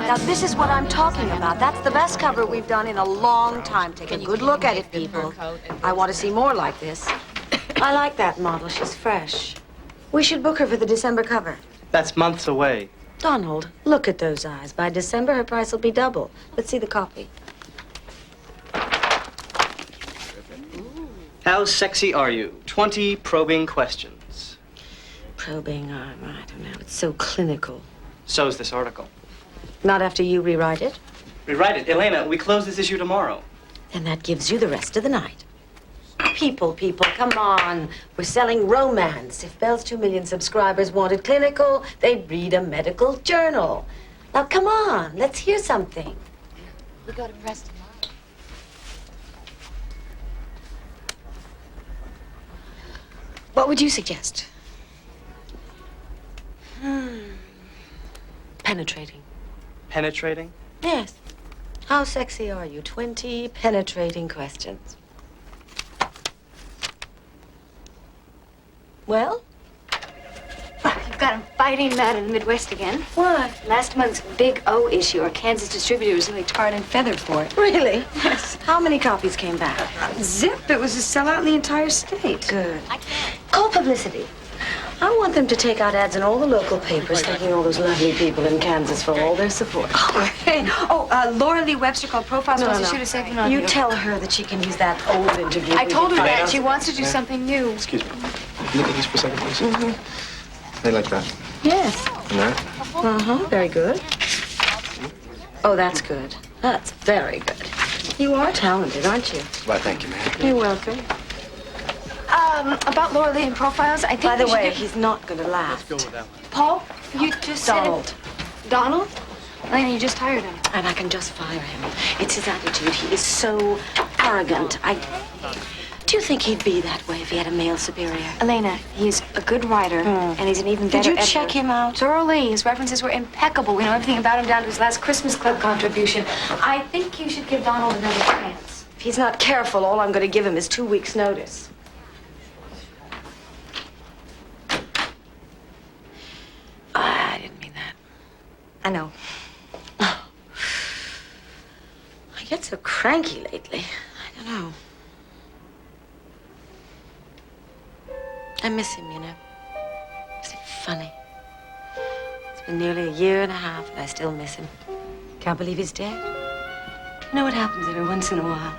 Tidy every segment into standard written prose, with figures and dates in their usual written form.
Now, this is what I'm talking about. That's the best cover we've done in a long time. Take a good look at it, people. I want to see more like this. I like that model. She's fresh. We should book her for the December cover. That's months away. Donald, look at those eyes. By December, her price will be double. Let's see the copy. How sexy are you? 20 probing questions. Probing, I don't know. It's so clinical. So's this article. Not after you rewrite it? Rewrite it. Elena, we close this issue tomorrow. Then that gives you the rest of the night. People, come on. We're selling romance. If Belle's 2 million subscribers wanted clinical, they'd read a medical journal. Now, come on. Let's hear something. We go to press tomorrow. What would you suggest? Penetrating. Penetrating? Yes. How sexy are you? 20 penetrating questions. Well? You've got him fighting mad in the Midwest again. What? Last month's Big O issue, our Kansas distributor was really tarred and feathered for it. Really? Yes. How many copies came back? Zip, it was a sellout in the entire state. Good. Call publicity. I want them to take out ads in all the local papers thanking all those lovely people in Kansas for all their support. Laura Lee Webster called Profiles wants to shoot a segment on you. You tell her that she can use that old interview. I told her that. She wants to do something new. Excuse me. Look at these for a second, please. They like that. Yes. And that? Uh-huh. Very good. Oh, that's good. That's very good. You are talented, aren't you? Why, thank you, ma'am. You're welcome. About Laura Lee and Profiles, I think By the we should way, get... he's not going to laugh. Go with that one. Paul, you just Donald. said it. Donald? Elena, you just hired him. And I can just fire him. It's his attitude. He is so arrogant. Do you think he'd be that way if he had a male superior? Elena, he's a good writer, and he's an even better Did you editor. check him out? Thoroughly. His references were impeccable. We know everything about him down to his last Christmas Club contribution. I think you should give Donald another chance. If he's not careful, all I'm going to give him is 2 weeks' notice. I didn't mean that. I know. I get so cranky lately. I don't know. I miss him, you know. Is it funny? It's been nearly a year and a half, and I still miss him. Can't believe he's dead. You know what happens every once in a while?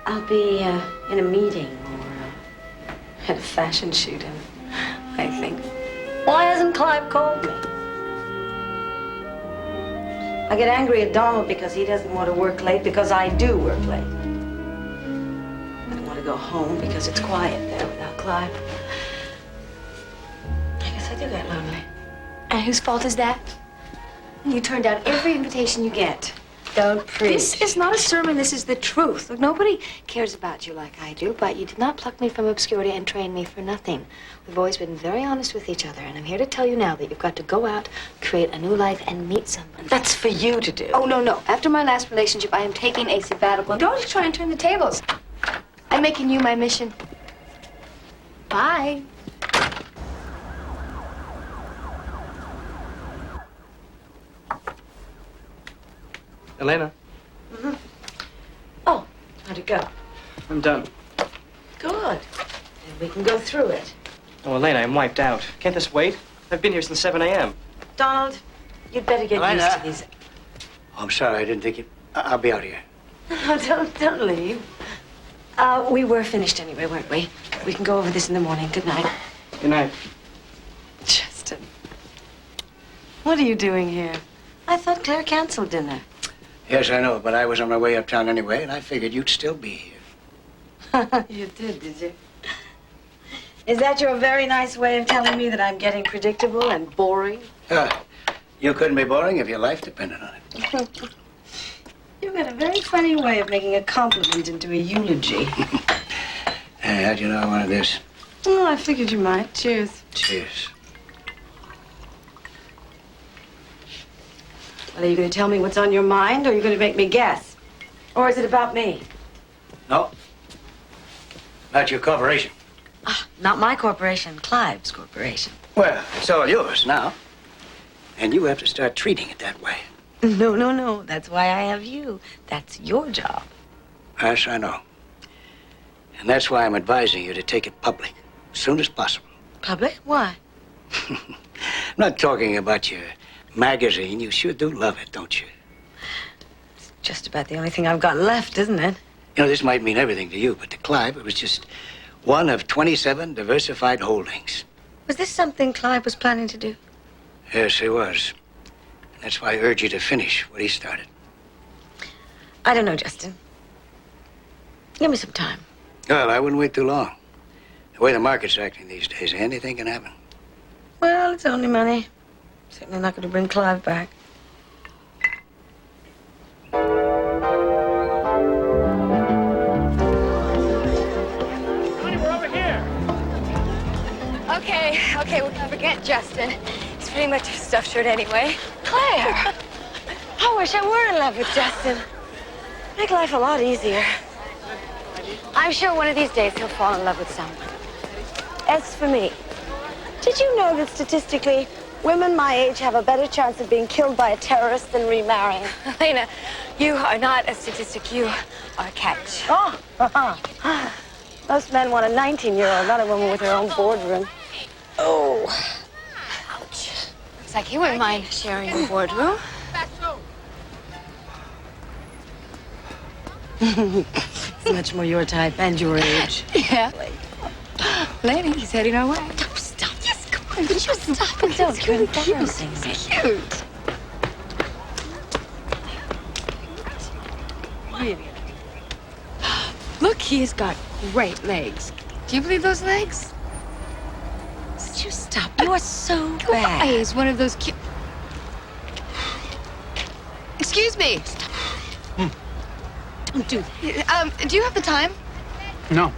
I'll be in a meeting or at a fashion shoot, and I think, why hasn't Clive called me? I get angry at Donald because he doesn't want to work late because I do work late. I don't want to go home because it's quiet there without Clive. I guess I do get lonely. And whose fault is that? You turned down every invitation you get. Don't preach. This is not a sermon, this is the truth. Look, nobody cares about you like I do, but you did not pluck me from obscurity and train me for nothing. We've always been very honest with each other, and I'm here to tell you now that you've got to go out, create a new life, and meet someone. That's for you to do. Oh, no. After my last relationship, I am taking a sabbatical. Don't try and turn the tables. I'm making you my mission. Bye. Elena, Oh, how'd it go? I'm done. Good. Then we can go through it. Oh, Elena, I'm wiped out. Can't this wait? I've been here since 7 a.m. Donald, you'd better get Elena. used to these. Oh, I'm sorry, I didn't think you... I'll be out here. No, don't leave. We were finished anyway, weren't we? We can go over this in the morning. Good night. Good night. Justin. What are you doing here? I thought Claire canceled dinner. Yes, I know, but I was on my way uptown anyway, and I figured you'd still be here. You did you? Is that your very nice way of telling me that I'm getting predictable and boring? You couldn't be boring if your life depended on it. You've got a very funny way of making a compliment into a eulogy. Hey, how'd you know I wanted this? Oh, I figured you might. Cheers. Cheers. Well, are you going to tell me what's on your mind, or are you going to make me guess? Or is it about me? No. About your corporation. Not my corporation, Clive's corporation. Well, it's all yours now. And you have to start treating it that way. No. That's why I have you. That's your job. Yes, I know. And that's why I'm advising you to take it public as soon as possible. Public? Why? I'm not talking about your magazine. You sure do love it, don't you? It's just about the only thing I've got left, isn't it? You know, this might mean everything to you, but to Clive, it was just one of 27 diversified holdings. Was this something Clive was planning to do? Yes, he was. And that's why I urge you to finish what he started. I don't know, Justin. Give me some time. Well, I wouldn't wait too long. The way the market's acting these days, anything can happen. Well, it's only money. Certainly not going to bring Clive back. Okay, we can forget Justin. He's pretty much a stuffed shirt anyway. Claire! I wish I were in love with Justin. Make life a lot easier. I'm sure one of these days he'll fall in love with someone. As for me, did you know that statistically, women my age have a better chance of being killed by a terrorist than remarrying? Elena, you are not a statistic. You are a catch. Oh, most men want a 19-year-old, not a woman with her own boardroom. Oh, ouch. Looks like he wouldn't mind sharing the boardroom. It's much more your type and your age. Yeah. Lady, he's heading our way. Oh, stop. Yes, come on. Would you stop and don't? You're embarrassing me. Cute. Really? Look, he's got great legs. Do you believe those legs? Would you stop? You are so Why? bad. He's one of those cute... Excuse me. Don't do that. Do you have the time? No.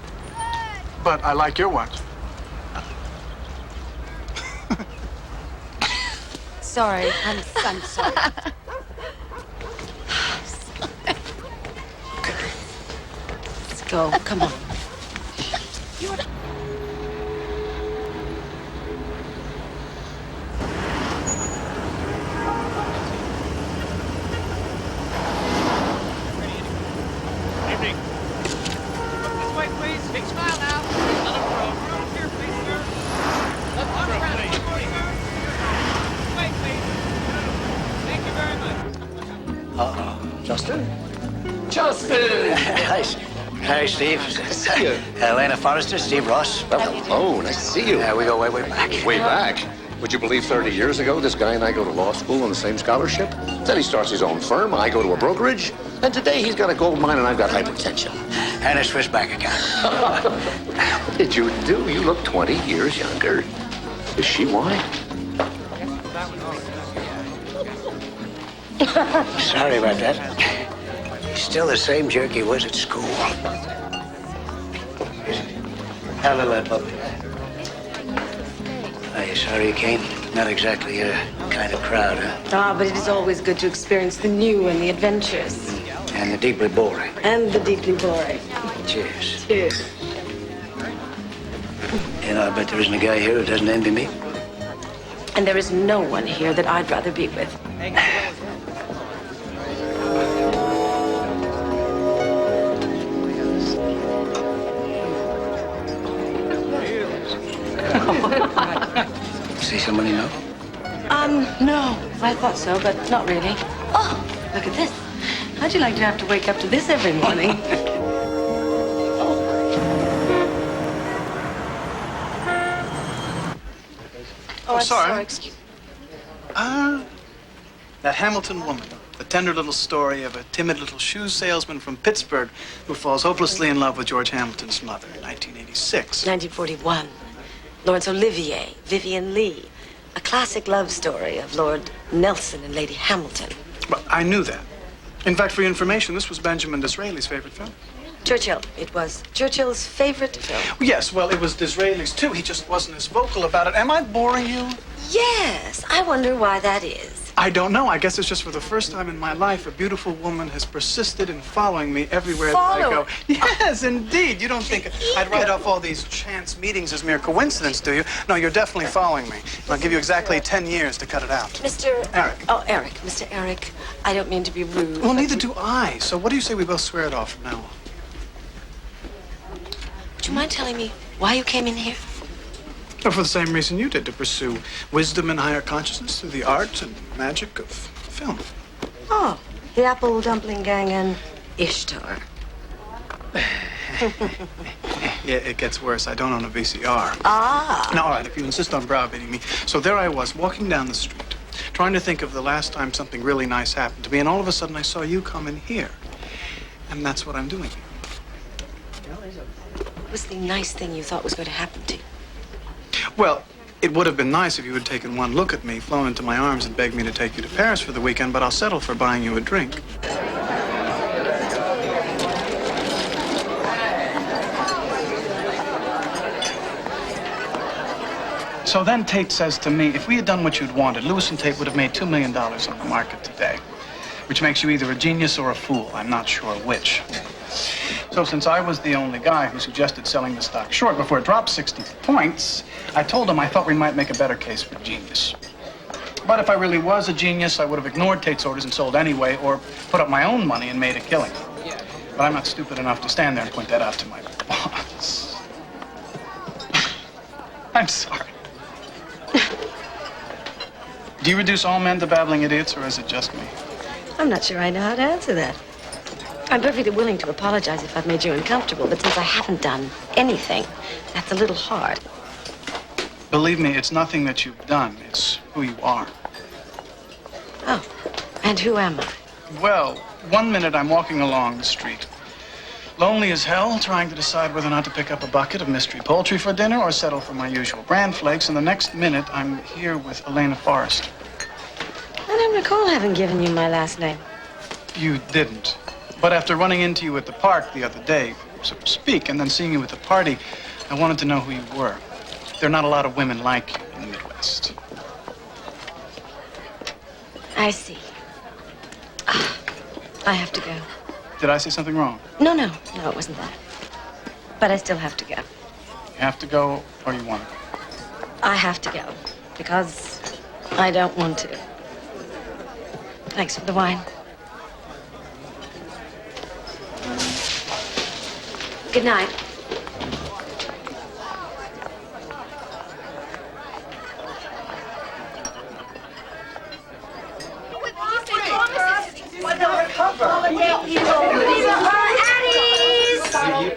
But I like your watch. Sorry. I'm sorry. Let's go. Come on. Hi, Steve. Elena Forrester, Steve Ross. Well, hello. Nice to see you. We go way back. Way back. Would you believe 30 years ago, this guy and I go to law school on the same scholarship? Then he starts his own firm. I go to a brokerage. And today he's got a gold mine and I've got hypertension. And a Swiss bank account. What did you do? You look 20 years younger. Is she wine? Sorry about that. He's still the same jerk he was at school. Have a little puppy. Are you sorry you came? Not exactly your kind of crowd, huh? Ah, but it is always good to experience the new and the adventures. And the deeply boring. And the deeply boring. Cheers. Cheers. You know, I bet there isn't a guy here who doesn't envy me. And there is no one here that I'd rather be with. See somebody know? No. I thought so, but not really. Oh, look at this. How'd you like to have to wake up to this every morning? Oh, sorry. Excuse me. That Hamilton woman. The tender little story of a timid little shoe salesman from Pittsburgh who falls hopelessly in love with George Hamilton's mother in 1986. 1941. Laurence Olivier, Vivian Leigh. A classic love story of Lord Nelson and Lady Hamilton. Well, I knew that. In fact, for your information, this was Benjamin Disraeli's favorite film. Churchill. It was Churchill's favorite film. Yes, well, it was Disraeli's too. He just wasn't as vocal about it. Am I boring you? Yes. I wonder why that is. I don't know. I guess it's just for the first time in my life, a beautiful woman has persisted in following me everywhere that I go. Yes, indeed. You don't think I'd write off all these chance meetings as mere coincidence, do you? No, you're definitely following me. And I'll give you exactly 10 years to cut it out. Mr. Eric. Oh, Eric. Mr. Eric, I don't mean to be rude. Well, neither do I. So what do you say we both swear it off from now on? Would you mind telling me why you came in here? Well, for the same reason you did, to pursue wisdom and higher consciousness through the art and magic of film. Oh, the Apple Dumpling Gang and Ishtar. Yeah, it gets worse. I don't own a VCR. Ah. Now, all right, if you insist on browbeating me. So there I was, walking down the street, trying to think of the last time something really nice happened to me, and all of a sudden I saw you come in here. And that's what I'm doing here. What was the nice thing you thought was going to happen to you? Well, it would have been nice if you had taken one look at me, flown into my arms, and begged me to take you to Paris for the weekend, but I'll settle for buying you a drink. So then Tate says to me, if we had done what you'd wanted, Lewis and Tate would have made $2 million on the market today, which makes you either a genius or a fool. I'm not sure which. So since I was the only guy who suggested selling the stock short before it dropped 60 points, I told him I thought we might make a better case for genius. But if I really was a genius, I would have ignored Tate's orders and sold anyway, or put up my own money and made a killing. But I'm not stupid enough to stand there and point that out to my boss. I'm sorry. Do you reduce all men to babbling idiots, or is it just me? I'm not sure I know how to answer that. I'm perfectly willing to apologize if I've made you uncomfortable, but since I haven't done anything, that's a little hard. Believe me, it's nothing that you've done. It's who you are. Oh, and who am I? Well, one minute I'm walking along the street, lonely as hell, trying to decide whether or not to pick up a bucket of mystery poultry for dinner or settle for my usual bran flakes, and the next minute I'm here with Elena Forrest. I don't recall having given you my last name. You didn't. But after running into you at the park the other day, so to speak, and then seeing you at the party, I wanted to know who you were. There are not a lot of women like you in the Midwest. I see. I have to go. Did I say something wrong? No, it wasn't that. But I still have to go. You have to go, or you want to go? I have to go, because I don't want to. Thanks for the wine. Good night.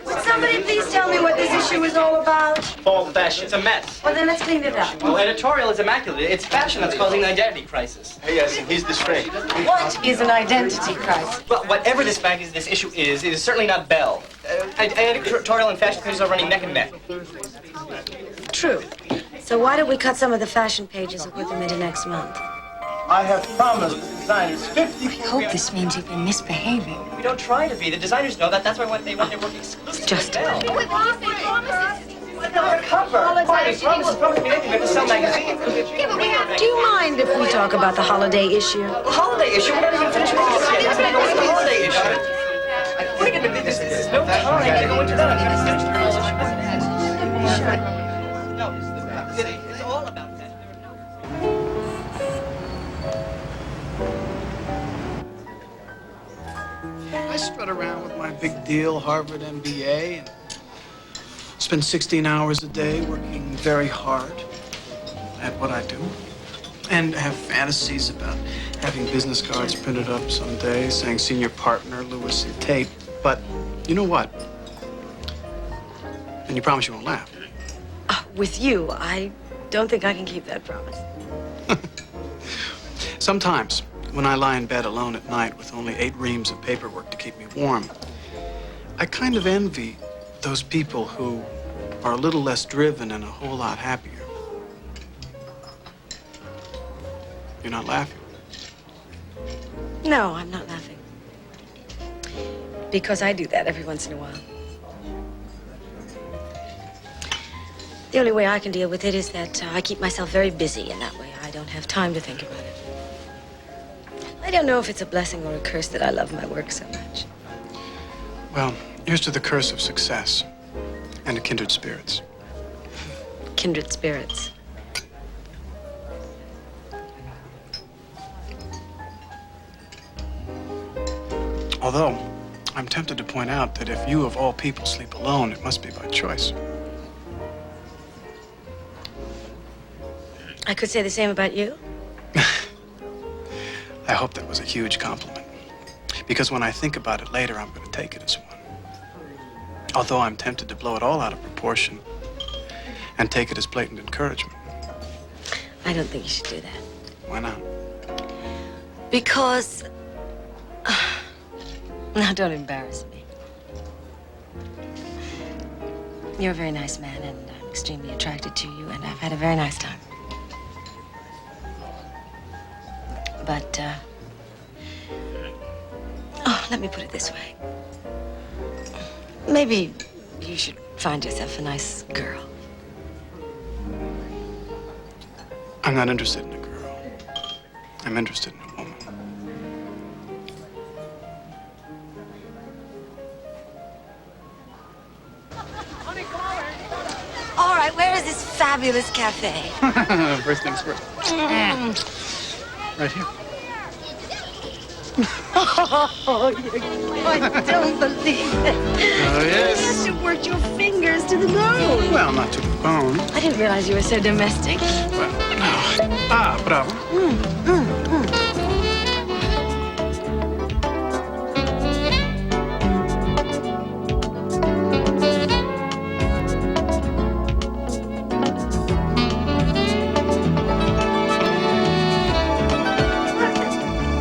Would somebody please tell me what this issue is all about? Fall fashion. It's a mess. Well, then let's clean it up. Well, editorial is immaculate. It's fashion that's causing an identity crisis. Hey, yes, and he's the straight. What is an identity crisis? Well, whatever this issue is, it is certainly not Belle. Editorial and fashion pages are running neck and neck. True. So why don't we cut some of the fashion pages and put them into next month? I have promised the designers 50. I hope this means you've been misbehaving. We don't try to be. The designers know that. That's why they want their work exclusively Just Belle. Oh, Promise me anything but to sell magazines. Do you mind if we talk about the holiday issue? The holiday issue? We're not even finished with this yet. How can I go into the holiday issue? We're going to there's no time to go into that. No, it's all about that. I strut around with my big deal Harvard MBA and spend 16 hours a day working very hard at what I do. And have fantasies about having business cards printed up someday saying senior partner Lewis and Tate. But you know what? And you promise you won't laugh. With you, I don't think I can keep that promise. Sometimes, when I lie in bed alone at night with only 8 reams of paperwork to keep me warm, I kind of envy those people who are a little less driven and a whole lot happier. You're not laughing. No, I'm not laughing. Because I do that every once in a while. The only way I can deal with it is that I keep myself very busy, and that way I don't have time to think about it. I don't know if it's a blessing or a curse that I love my work so much. Well, here's to the curse of success and to kindred spirits. Kindred spirits. Although, I'm tempted to point out that if you of all people sleep alone, it must be by choice. I could say the same about you. I hope that was a huge compliment. Because when I think about it later, I'm going to take it as one. Although I'm tempted to blow it all out of proportion and take it as blatant encouragement. I don't think you should do that. Why not? Because... Now, don't embarrass me. You're a very nice man, and I'm extremely attracted to you, and I've had a very nice time. But, oh, let me put it this way. Maybe you should find yourself a nice girl. I'm not interested in a girl. I'm interested in a woman. All right, where is this fabulous cafe? First things first. Right here. Oh, I don't believe it. Oh, yes. You must have worked your fingers to the bone. Well, not to the bone. I didn't realize you were so domestic. Well, no. Ah, bravo.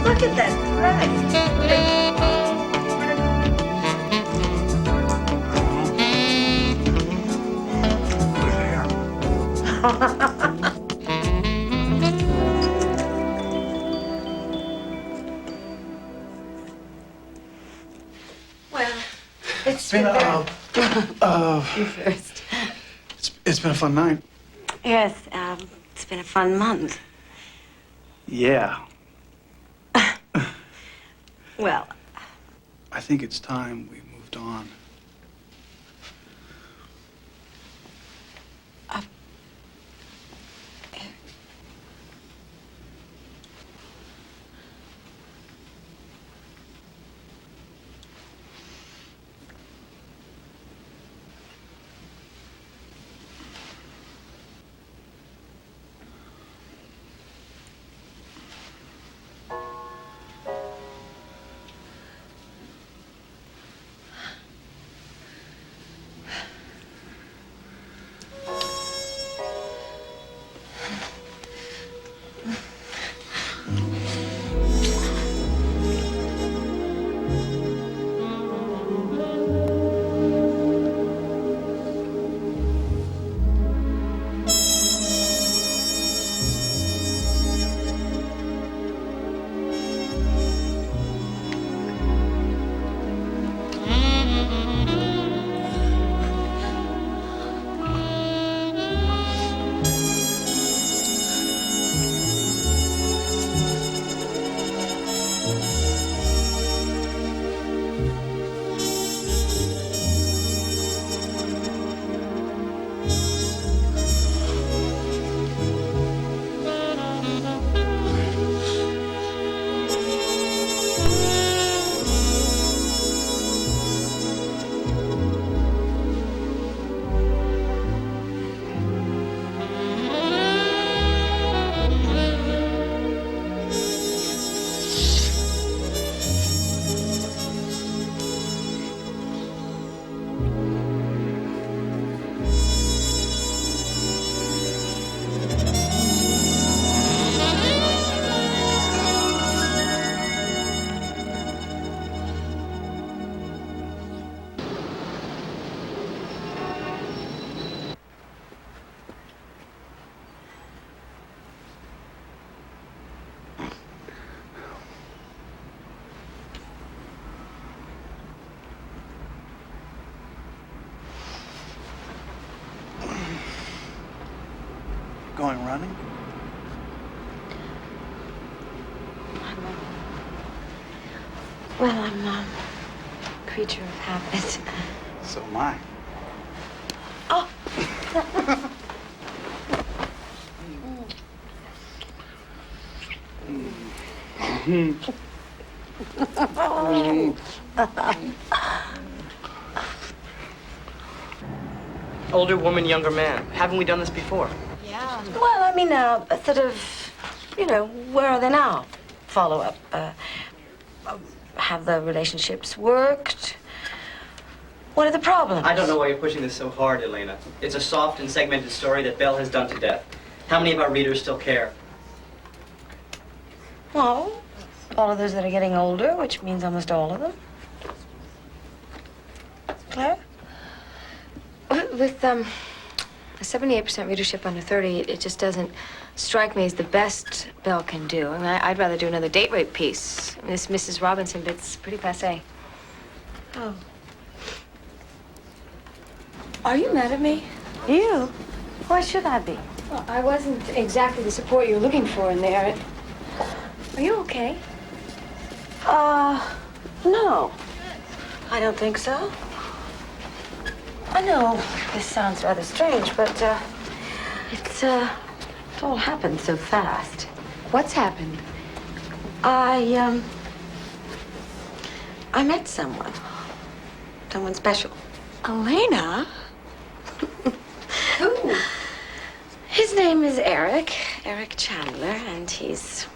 Look at that dress. Well, it's been you first. It's been a fun night. Yes, it's been a fun month. Yeah. Well, I think it's time we moved on. Going running? Well, I'm a creature of habit. So am I. Oh. Older woman, younger man. Haven't we done this before? Yeah. Well, I mean, sort of, you know, where are they now? Follow up. Have the relationships worked? What are the problems? I don't know why you're pushing this so hard, Elena. It's a soft and segmented story that Belle has done to death. How many of our readers still care? Well, all of those that are getting older, which means almost all of them. Claire? With a 78% readership under 30, it just doesn't strike me as the best Belle can do. I mean, I'd rather do another date rape piece. I mean, this Mrs. Robinson bit's pretty passé. Oh. Are you mad at me? You? Why should I be? Well, I wasn't exactly the support you were looking for in there. Are you okay? No. I don't think so. I know this sounds rather strange, but, it all happened so fast. What's happened? I met someone. Someone special. Elena? Who? His name is Eric Chandler, and he's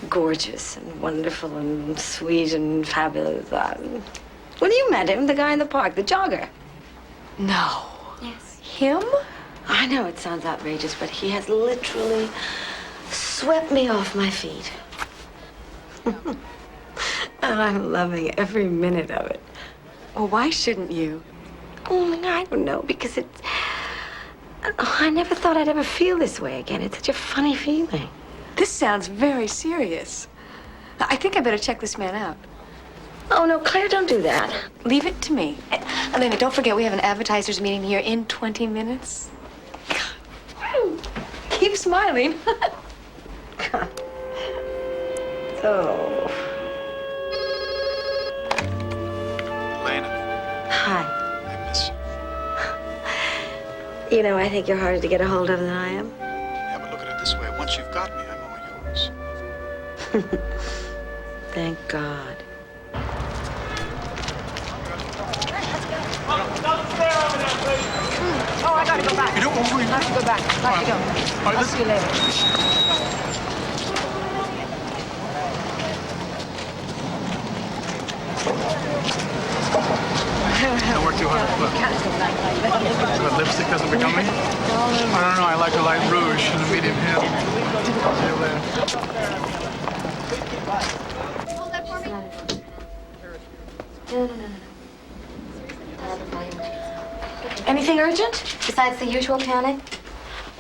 gorgeous and wonderful and sweet and fabulous. When you met him, the guy in the park, the jogger. No. Yes. Him? I know it sounds outrageous, but he has literally swept me off my feet. And I'm loving every minute of it. Well, why shouldn't you? Oh, I don't know, because it's... I never thought I'd ever feel this way again. It's such a funny feeling. This sounds very serious. I think I better check this man out. Oh, no, Claire, don't do that. Leave it to me. Elena, don't forget we have an advertisers meeting here in 20 minutes. Keep smiling. So... Elena, Hi. I miss you. You know, I think you're harder to get a hold of than I am. Yeah, but look at it this way. Once you've got me, I'm all yours. Thank God. Oh, I gotta go back. You don't want I have to go back. I have to go. All right, I'll see you later. Don't work too hard. Look. What, lipstick doesn't become me? I don't know. I like a light rouge and a medium heel. See you later. Anything urgent? Besides the usual panic?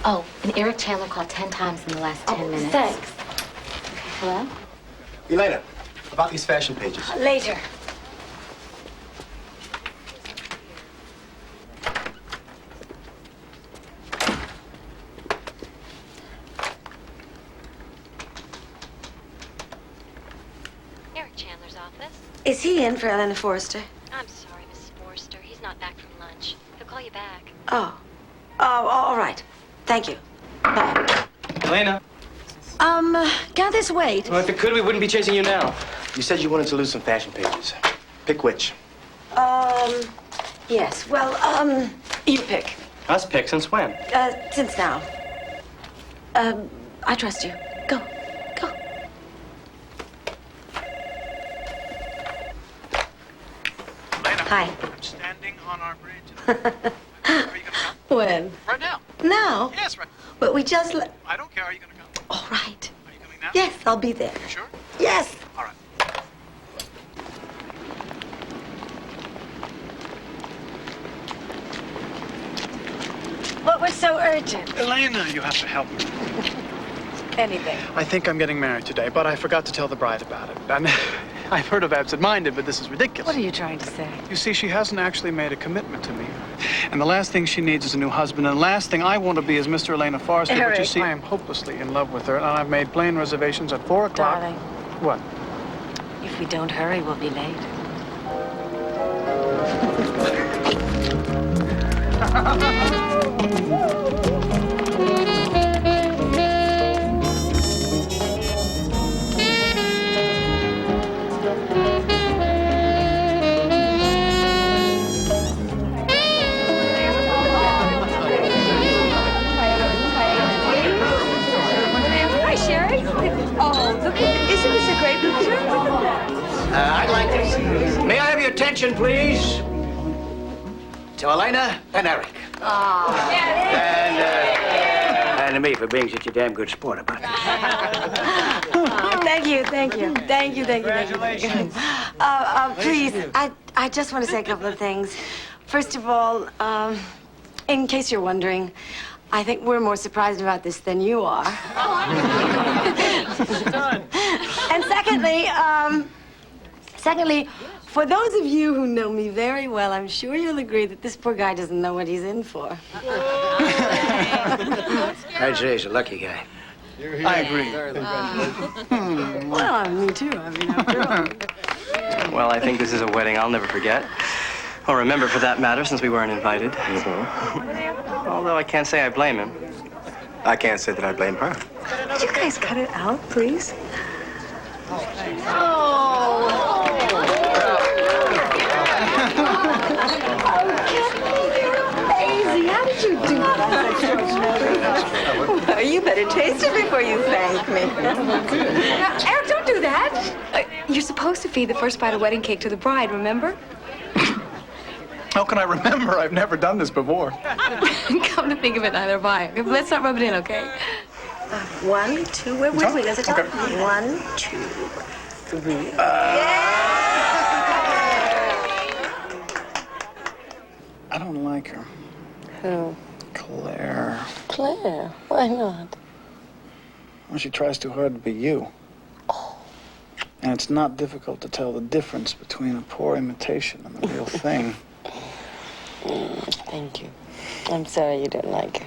Oh, and Eric Chandler called 10 times in the last 10 minutes. Thanks. Hello? Elena, about these fashion pages. Later. Eric Chandler's office. Is he in for Elena Forrester? I'm sorry, Mrs. Forrester. He's not back from lunch. He'll call you back. Oh. Oh, all right. Thank you. Bye. Elena, Can't this wait? well, if it could, we wouldn't be chasing you now. You said you wanted to lose some fashion pages. Pick which. Yes. Well, you pick. Us pick since when? Since now. I trust you. Go. Go. Elena. Hi. Standing on our bridge. Are you gonna come? When? Right now. Now? Yes, right. But we just... I don't care. Are you gonna come? All right. Are you coming now? Yes, I'll be there. You sure? Yes. All right. What was so urgent? Elena, you have to help me. Anything. I think I'm getting married today, but I forgot to tell the bride about it. And I've heard of absent-minded, but this is ridiculous. What are you trying to say? You see, she hasn't actually made a commitment to me. And the last thing she needs is a new husband. And the last thing I want to be is Mr. Elena Forrester. But you Eric. see, I am hopelessly in love with her. And I've made plane reservations at 4 o'clock. Darling. What? If we don't hurry, we'll be late. Hi, Sherry. Oh, look at isn't this a great picture? I'd like to see. May I have your attention, please? To Elena and Eric. And to me for being such a damn good sport about it. Thank you. Congratulations. Please, I just want to say a couple of things. First of all, in case you're wondering, I think we're more surprised about this than you are. And secondly, for those of you who know me very well, I'm sure you'll agree that this poor guy doesn't know what he's in for. I'd say he's a lucky guy. I agree. Well, me too. I mean, after all. Well, I think this is a wedding I'll never forget. Or remember, for that matter, since we weren't invited. Although I can't say I blame him. I can't say that I blame her. Could you guys cut it out, please? Daisy, how did you do that? Well, you better taste it before you thank me. Now, Eric, don't do that. You're supposed to feed the first bite of wedding cake to the bride, remember? How can I remember? I've never done this before. Come to think of it, neither have I. Let's not rub it in, okay? 1, 2, wait, there's a time. Okay. 1, 2, 3. I don't like her. Who? Claire. Claire? Why not? Well, she tries too hard to be you. And it's not difficult to tell the difference between a poor imitation and the real thing. Thank you. I'm sorry you don't like her.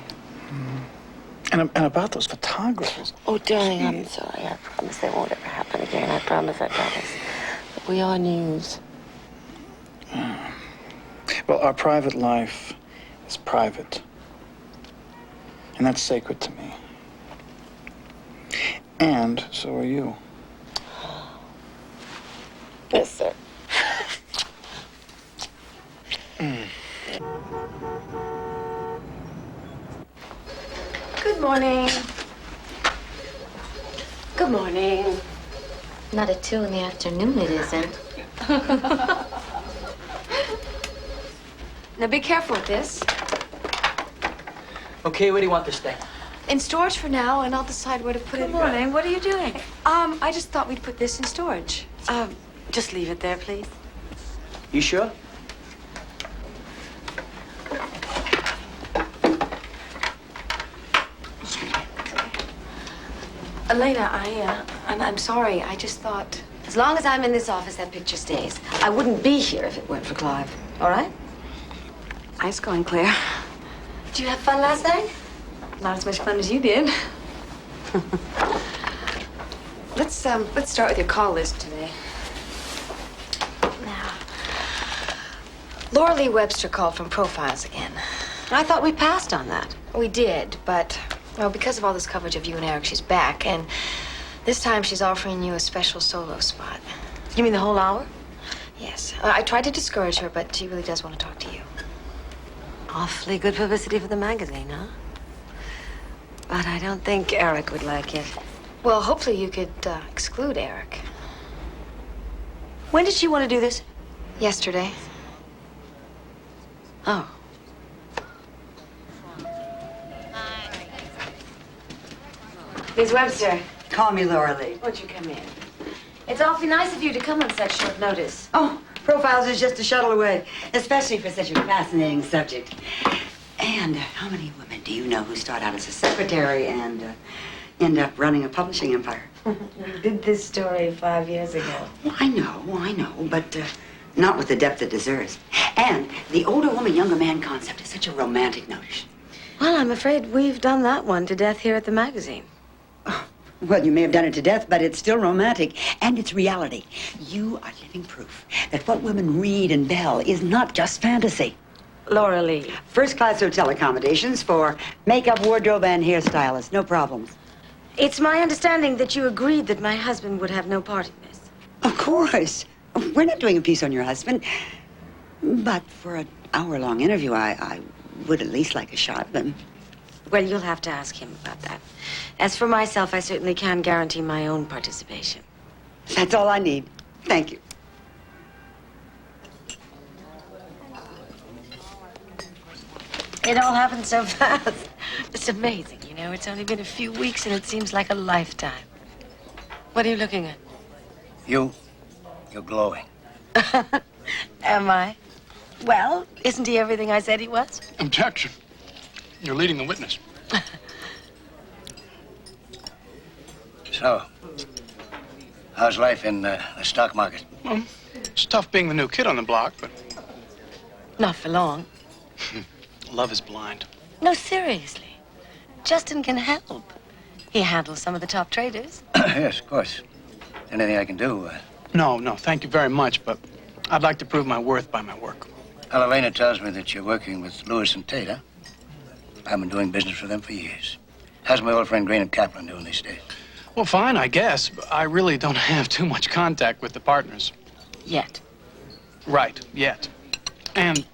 And about those photographers. Oh, darling, I'm sorry. I promise that won't ever happen again. I promise. But we are news. Well, our private life is private. And that's sacred to me. And so are you. Yes, sir. Good morning. Good morning. Not at 2 in the afternoon, it isn't. Now, be careful with this. Okay, where do you want this thing? In storage for now, and I'll decide where to put it. Good morning. What are you doing? I just thought we'd put this in storage. Just leave it there, please. You sure? Elena, I'm sorry. I just thought, as long as I'm in this office, that picture stays. I wouldn't be here if it weren't for Clive. All right? Nice going, Claire. Did you have fun last night? Not as much fun as you did. Let's start with your call list today. Now, Laura Lee Webster called from Profiles again. I thought we passed on that. We did, but, well, because of all this coverage of you and Eric, she's back, and this time she's offering you a special solo spot. You mean the whole hour? Yes. I tried to discourage her, but she really does want to talk to you. Awfully good publicity for the magazine, huh? But I don't think Eric would like it. Well, hopefully you could exclude Eric. When did she want to do this? Yesterday. Oh. Miss Webster. Call me Laura Lee. Won't you come in? It's awfully nice of you to come on such short notice. Oh, Profiles is just a shuttle away, especially for such a fascinating subject. And how many women do you know who start out as a secretary and end up running a publishing empire? You did this story 5 years ago. Well, I know, but not with the depth it deserves. And the older woman, younger man concept is such a romantic notion. Well, I'm afraid we've done that one to death here at the magazine. Oh, Well, you may have done it to death, but it's still romantic, and it's reality. You are living proof that what women read in Belle is not just fantasy. Laura Lee. First-class hotel accommodations for makeup, wardrobe, and hairstylist. No problems. It's my understanding that you agreed that my husband would have no part in this. Of course. We're not doing a piece on your husband. But for an hour-long interview, I would at least like a shot of him. Well, you'll have to ask him about that. As for myself, I certainly can guarantee my own participation. That's all I need. Thank you. It all happened so fast. It's amazing, you know. It's only been a few weeks and it seems like a lifetime. What are you looking at? You're glowing. Am I? Well, isn't he everything I said he was? Objection. You're leading the witness. So, how's life in the stock market? Well, it's tough being the new kid on the block, but Not for long. love is blind. No, seriously. Justin can help. He handles some of the top traders. Yes, of course. Anything I can do? No, thank you very much, but I'd like to prove my worth by my work. Well, Elena tells me that you're working with Lewis and Tate, huh? I've been doing business for them for years. How's my old friend Green and Kaplan doing these days? Well, fine, I guess, but I really don't have too much contact with the partners. Yet. Right, yet. And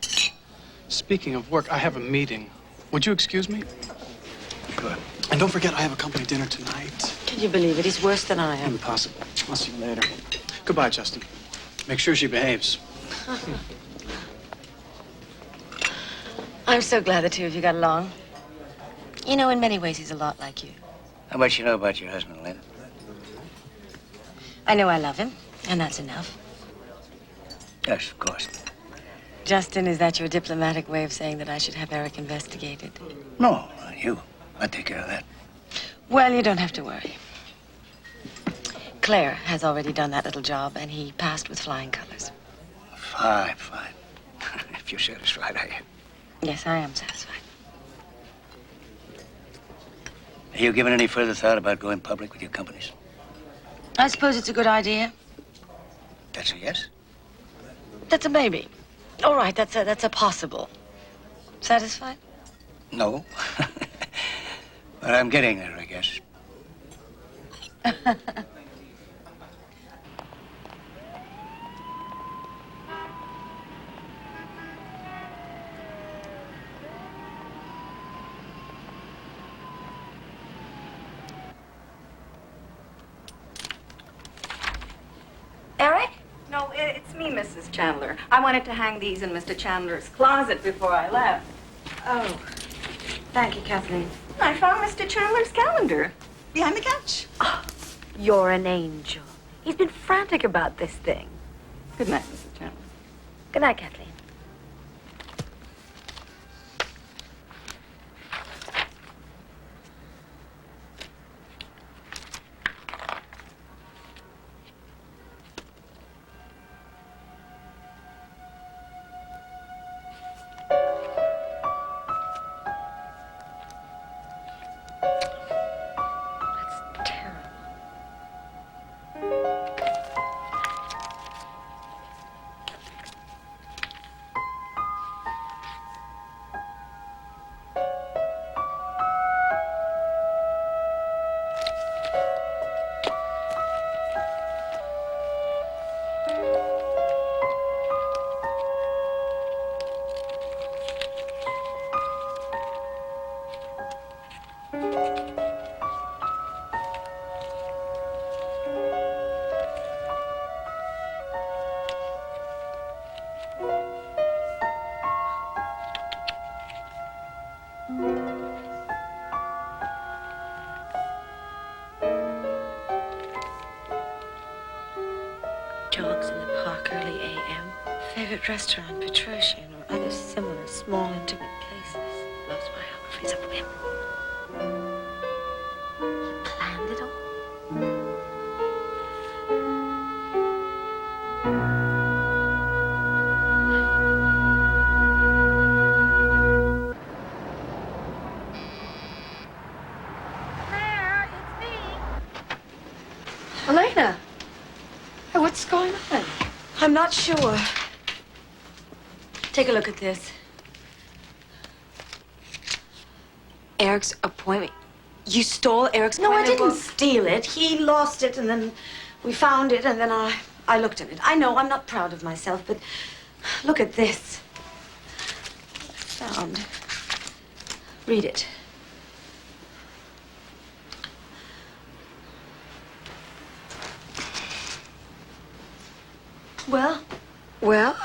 speaking of work, I have a meeting. Would you excuse me? Sure. And don't forget, I have a company dinner tonight. Can you believe it? He's worse than I am. Impossible. I'll see you later. Goodbye, Justin. Make sure she behaves. I'm so glad the two of you got along. You know, in many ways, he's a lot like you. How much you know about your husband, Elena? I know I love him, and that's enough. Yes, of course. Justin, is that your diplomatic way of saying that I should have Eric investigated? No, not you. I'll take care of that. Well, you don't have to worry. Claire has already done that little job, and he passed with flying colors. Fine. If you're satisfied, I am. Yes, I am satisfied. Have you given any further thought about going public with your companies? I suppose it's a good idea. That's a yes? That's a maybe. All right, that's a possible. Satisfied? No. But I'm getting there, I guess. Eric? No, it's me, Mrs. Chandler. I wanted to hang these in Mr. Chandler's closet before I left. Oh, thank you, Kathleen. I found Mr. Chandler's calendar behind the couch. Oh, you're an angel. He's been frantic about this thing. Good night, Mrs. Chandler. Good night, Kathleen. Jogs in the park early a.m. Favorite restaurant, Petrosian, or other similar small, intimate places. Loves biographies of women. He planned it all. Claire, it's me. What's going on? I'm not sure. Take a look at this. Eric's appointment. You stole Eric's No, I appointment? didn't steal it. He lost it, and then we found it, and then I looked at it. I know I'm not proud of myself, but look at this. Found. Read it. Well,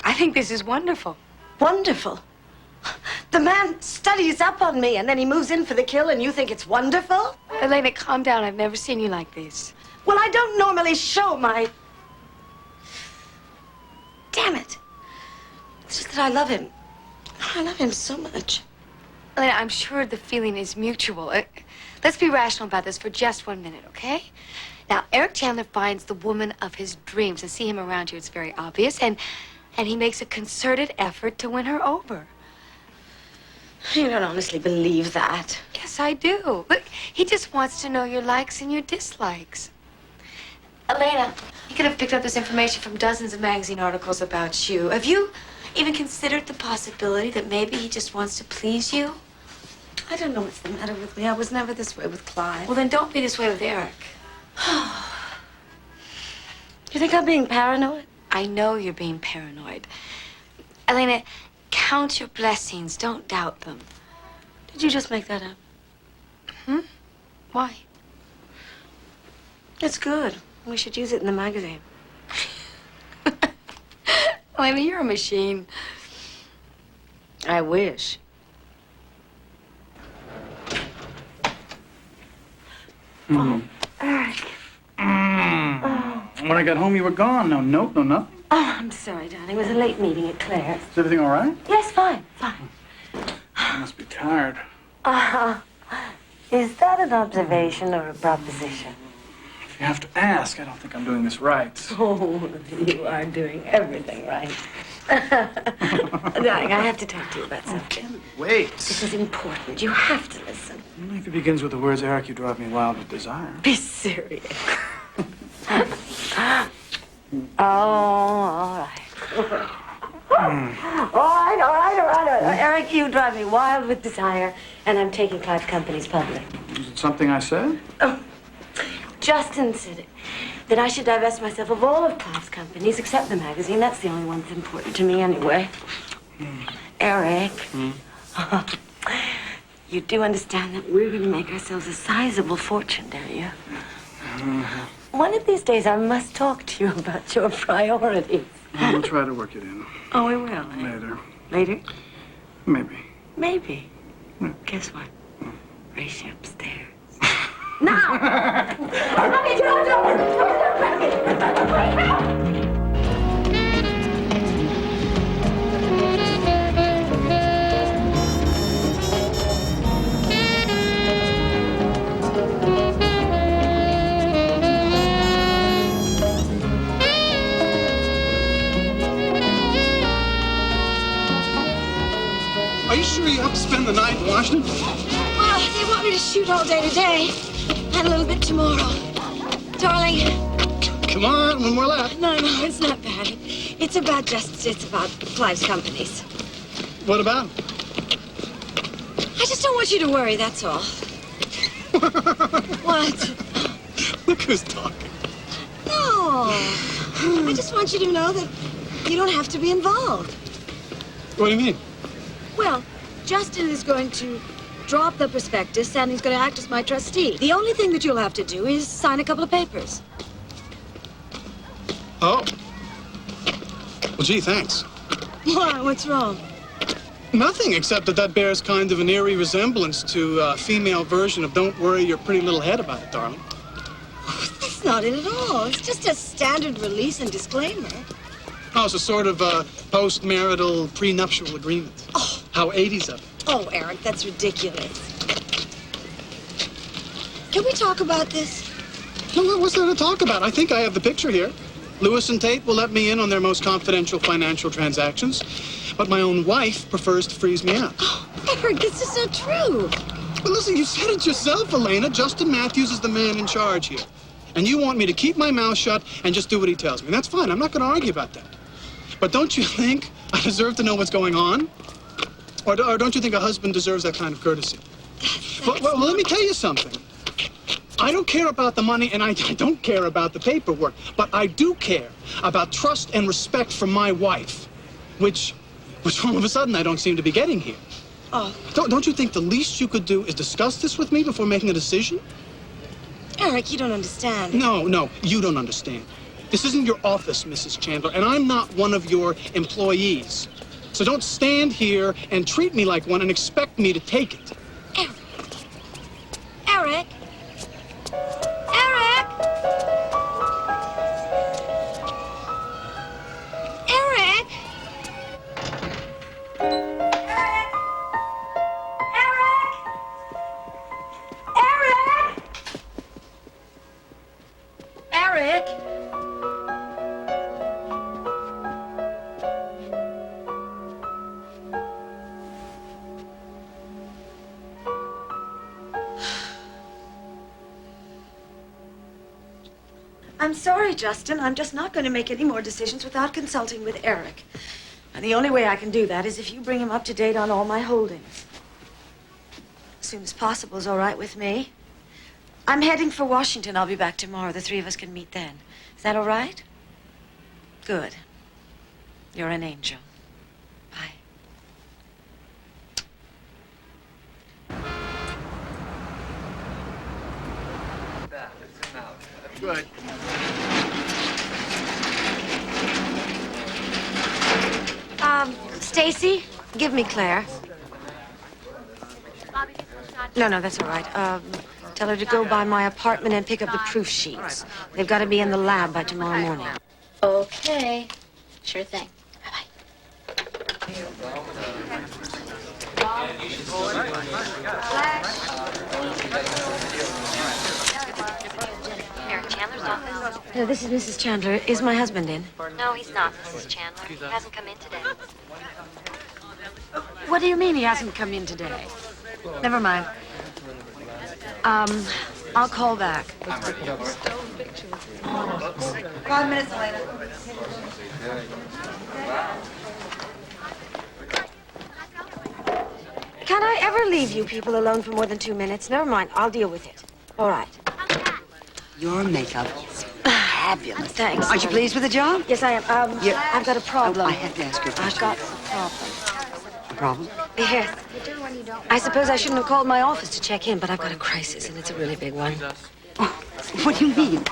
I think this is wonderful. wonderful. The man studies up on me, and then he moves in for the kill, and you think it's wonderful? Elena, calm down. I've never seen you like this. Well, I don't normally show my... Damn it. It's just that I love him. I love him so much. Elena, I'm sure the feeling is mutual. Let's be rational about this for just 1 minute, okay? Now, Eric Chandler finds the woman of his dreams. And see him around here, it's very obvious. And he makes a concerted effort to win her over. You don't honestly believe that. Yes, I do. Look, he just wants to know your likes and your dislikes. Elena, he could have picked up this information from dozens of magazine articles about you. Have you even considered the possibility that maybe he just wants to please you? I don't know what's the matter with me. I was never this way with Clyde. Well, then don't be this way with Eric. You think I'm being paranoid? I know you're being paranoid. Elena, count your blessings. Don't doubt them. Did you just make that up? Why? It's good. We should use it in the magazine. Elena, you're a machine. I wish. Eric. When I got home, you were gone. No note, no nothing. Oh, I'm sorry, darling. It was a late meeting at Claire's. Is everything all right? Yes, fine, fine. You must be tired. Is that an observation or a proposition? If you have to ask, I don't think I'm doing this right. Oh, you are doing everything right. Darling, I have to talk to you about something. Wait. This is important. You have to listen. Only if it begins with the words, Eric, you drive me wild with desire. Be serious. Oh, all right. All right. Eric, you drive me wild with desire, and I'm taking Clive's companies public. Is it something I said? Oh, Justin said it. That I should divest myself of all of Clive's companies except the magazine. That's the only one that's important to me anyway. Eric. You do understand that we're going to make ourselves a sizable fortune, don't you? One of these days, I must talk to you about your priorities. We'll try to work it in. Oh, we will. Eh? Later. Later? Maybe. Maybe. Guess what? Race you upstairs. Now! Are you sure you have to spend the night in Washington? Well, they want me to shoot all day today and a little bit tomorrow. Darling. Come on, one more lap. No, it's not bad. It's about justice. It's about Clive's companies. What about? I just don't want you to worry, that's all. What? Look who's talking. No. I just want you to know that you don't have to be involved. What do you mean? Well, Justin is going to drop the prospectus and he's going to act as my trustee. The only thing that you'll have to do is sign a couple of papers. Oh. Well, gee, thanks. Why? What's wrong? Nothing, except that bears kind of an eerie resemblance to a female version of Don't Worry Your Pretty Little Head About It, Darling. Oh, that's not it at all. It's just a standard release and disclaimer. Oh, it's a sort of post-marital prenuptial agreement. Oh. How 80s of it. Oh, Eric, that's ridiculous. Can we talk about this? No, what's there to talk about? I think I have the picture here. Lewis and Tate will let me in on their most confidential financial transactions, but my own wife prefers to freeze me out. Oh, Eric, this is not true. Well, listen, you said it yourself, Elena. Justin Matthews is the man in charge here. And you want me to keep my mouth shut and just do what he tells me. And that's fine. I'm not going to argue about that. But don't you think I deserve to know what's going on? Or don't you think a husband deserves that kind of courtesy? Well, let me tell you something. I don't care about the money, and I don't care about the paperwork. But I do care about trust and respect from my wife, which all of a sudden I don't seem to be getting here. Oh. Don't you think the least you could do is discuss this with me before making a decision? Eric, you don't understand. No, you don't understand. This isn't your office, Mrs. Chandler, and I'm not one of your employees. So don't stand here and treat me like one and expect me to take it. Eric! Eric! Eric! Eric! I'm sorry, Justin. I'm just not going to make any more decisions without consulting with Eric. And the only way I can do that is if you bring him up to date on all my holdings. As soon as possible is all right with me. I'm heading for Washington. I'll be back tomorrow. The three of us can meet then. Is that all right? Good. You're an angel. Bye. Good. Stacy, give me Claire. No, that's all right. Tell her to go by my apartment and pick up the proof sheets. They've got to be in the lab by tomorrow morning. Okay. Sure thing. Eric Chandler's office? No, this is Mrs. Chandler. Is my husband in? No, he's not, Mrs. Chandler. He hasn't come in today. What do you mean he hasn't come in today? Never mind. I'll call back. 5 minutes later. Can I ever leave you people alone for more than 2 minutes? Never mind. I'll deal with it. All right. Your makeup is fabulous. Thanks. Aren't you pleased with the job? Yes, I am. I've got a problem. I have to ask you a question. I've got a problem. A problem? Yes. I suppose I shouldn't have called my office to check in, but I've got a crisis, and it's a really big one. Oh, what do you mean?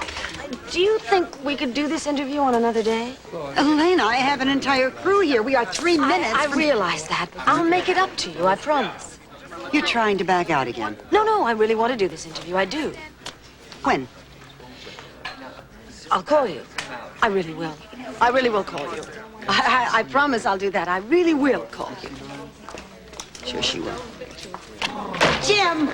Do you think we could do this interview on another day? Elena, I have an entire crew here. We are 3 minutes. I realize that. I'll make it up to you, I promise. You're trying to back out again. No, I really want to do this interview. I do. When? I'll call you. I really will. I really will call you. I promise I'll do that. I really will call you. Sure she will. Jim!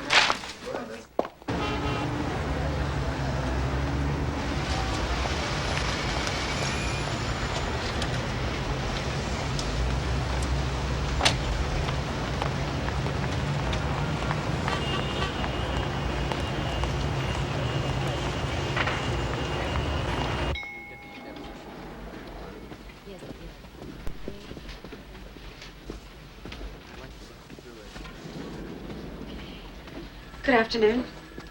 Good afternoon.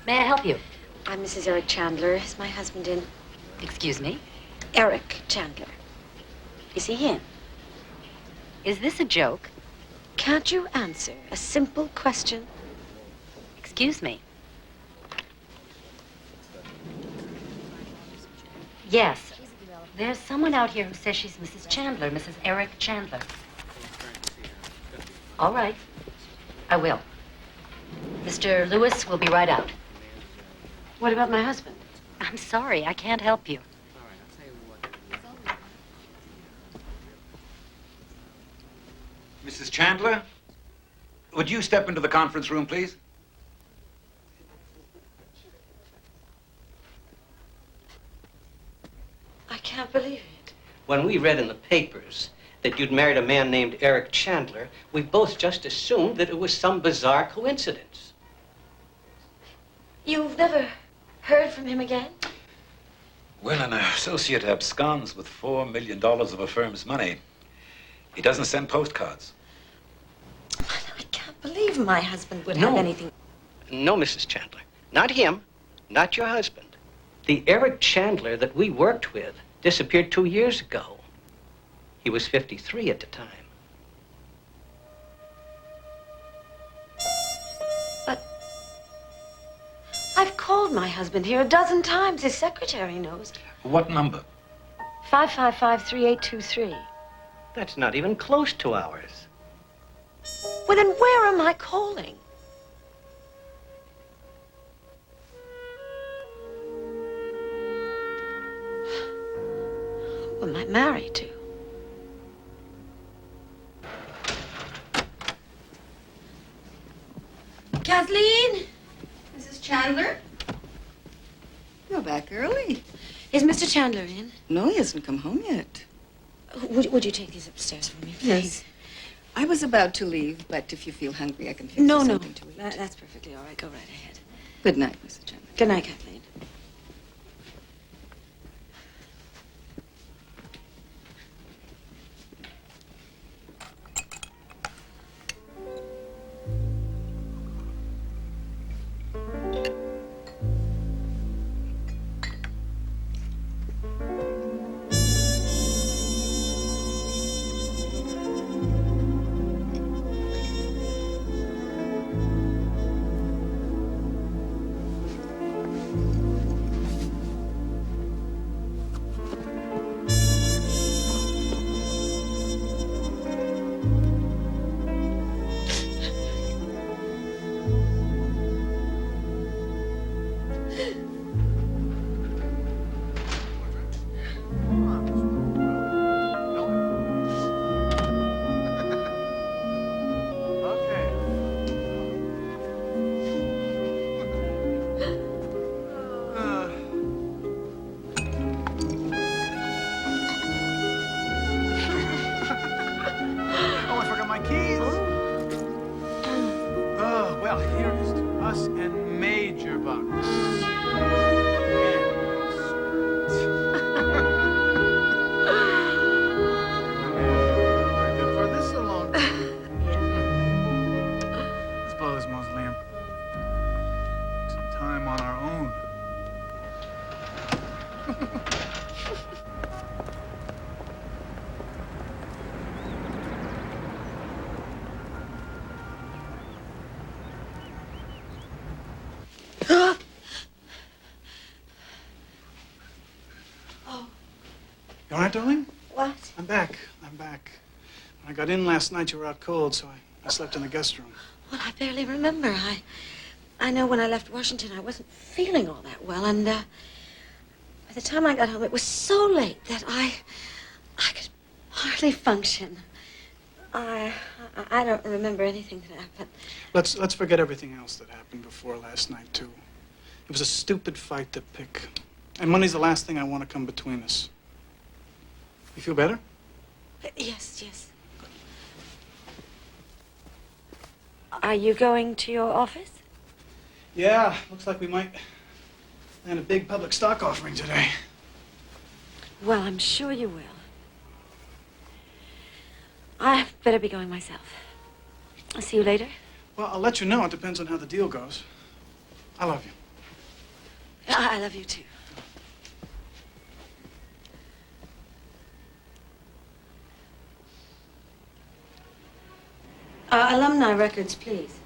May I help you? I'm Mrs. Eric Chandler. Is my husband in? Excuse me? Eric Chandler. Is he in? Is this a joke? Can't you answer a simple question? Excuse me? Yes. There's someone out here who says she's Mrs. Chandler, Mrs. Eric Chandler. All right. I will. Mr. Lewis will be right out. What about my husband? I'm sorry, I can't help you. Mrs. Chandler, would you step into the conference room, please? I can't believe it. When we read in the papers that you'd married a man named Eric Chandler, we both just assumed that it was some bizarre coincidence. You've never heard from him again? When an associate absconds with $4 million of a firm's money, he doesn't send postcards. I can't believe my husband would have anything. No, Mrs. Chandler. Not him. Not your husband. The Eric Chandler that we worked with disappeared 2 years ago. He was 53 at the time. But I've called my husband here a dozen times. His secretary knows. What number? 555-3823. That's not even close to ours. Well, then where am I calling? Who am I married to? Kathleen? Mrs. Chandler? You're back early. Is Mr. Chandler in? No, he hasn't come home yet. Would you take these upstairs for me, please? Yes. I was about to leave, but if you feel hungry, I can fix No, you no. something to eat. That's perfectly all right. Go right ahead. Good night, Mrs. Chandler. Good night, Kathleen. You all right, darling? What? I'm back. When I got in last night, you were out cold, so I slept in the guest room. Well, I barely remember. I know when I left Washington, I wasn't feeling all that well, and by the time I got home, it was so late that I could hardly function. I don't remember anything that happened. Let's forget everything else that happened before last night, too. It was a stupid fight to pick. And money's the last thing I want to come between us. You feel better? Yes. Are you going to your office? Yeah, looks like we might land a big public stock offering today. Well, I'm sure you will. I better be going myself. I'll see you later. Well, I'll let you know. It depends on how the deal goes. I love you. I love you, too. Alumni records, please.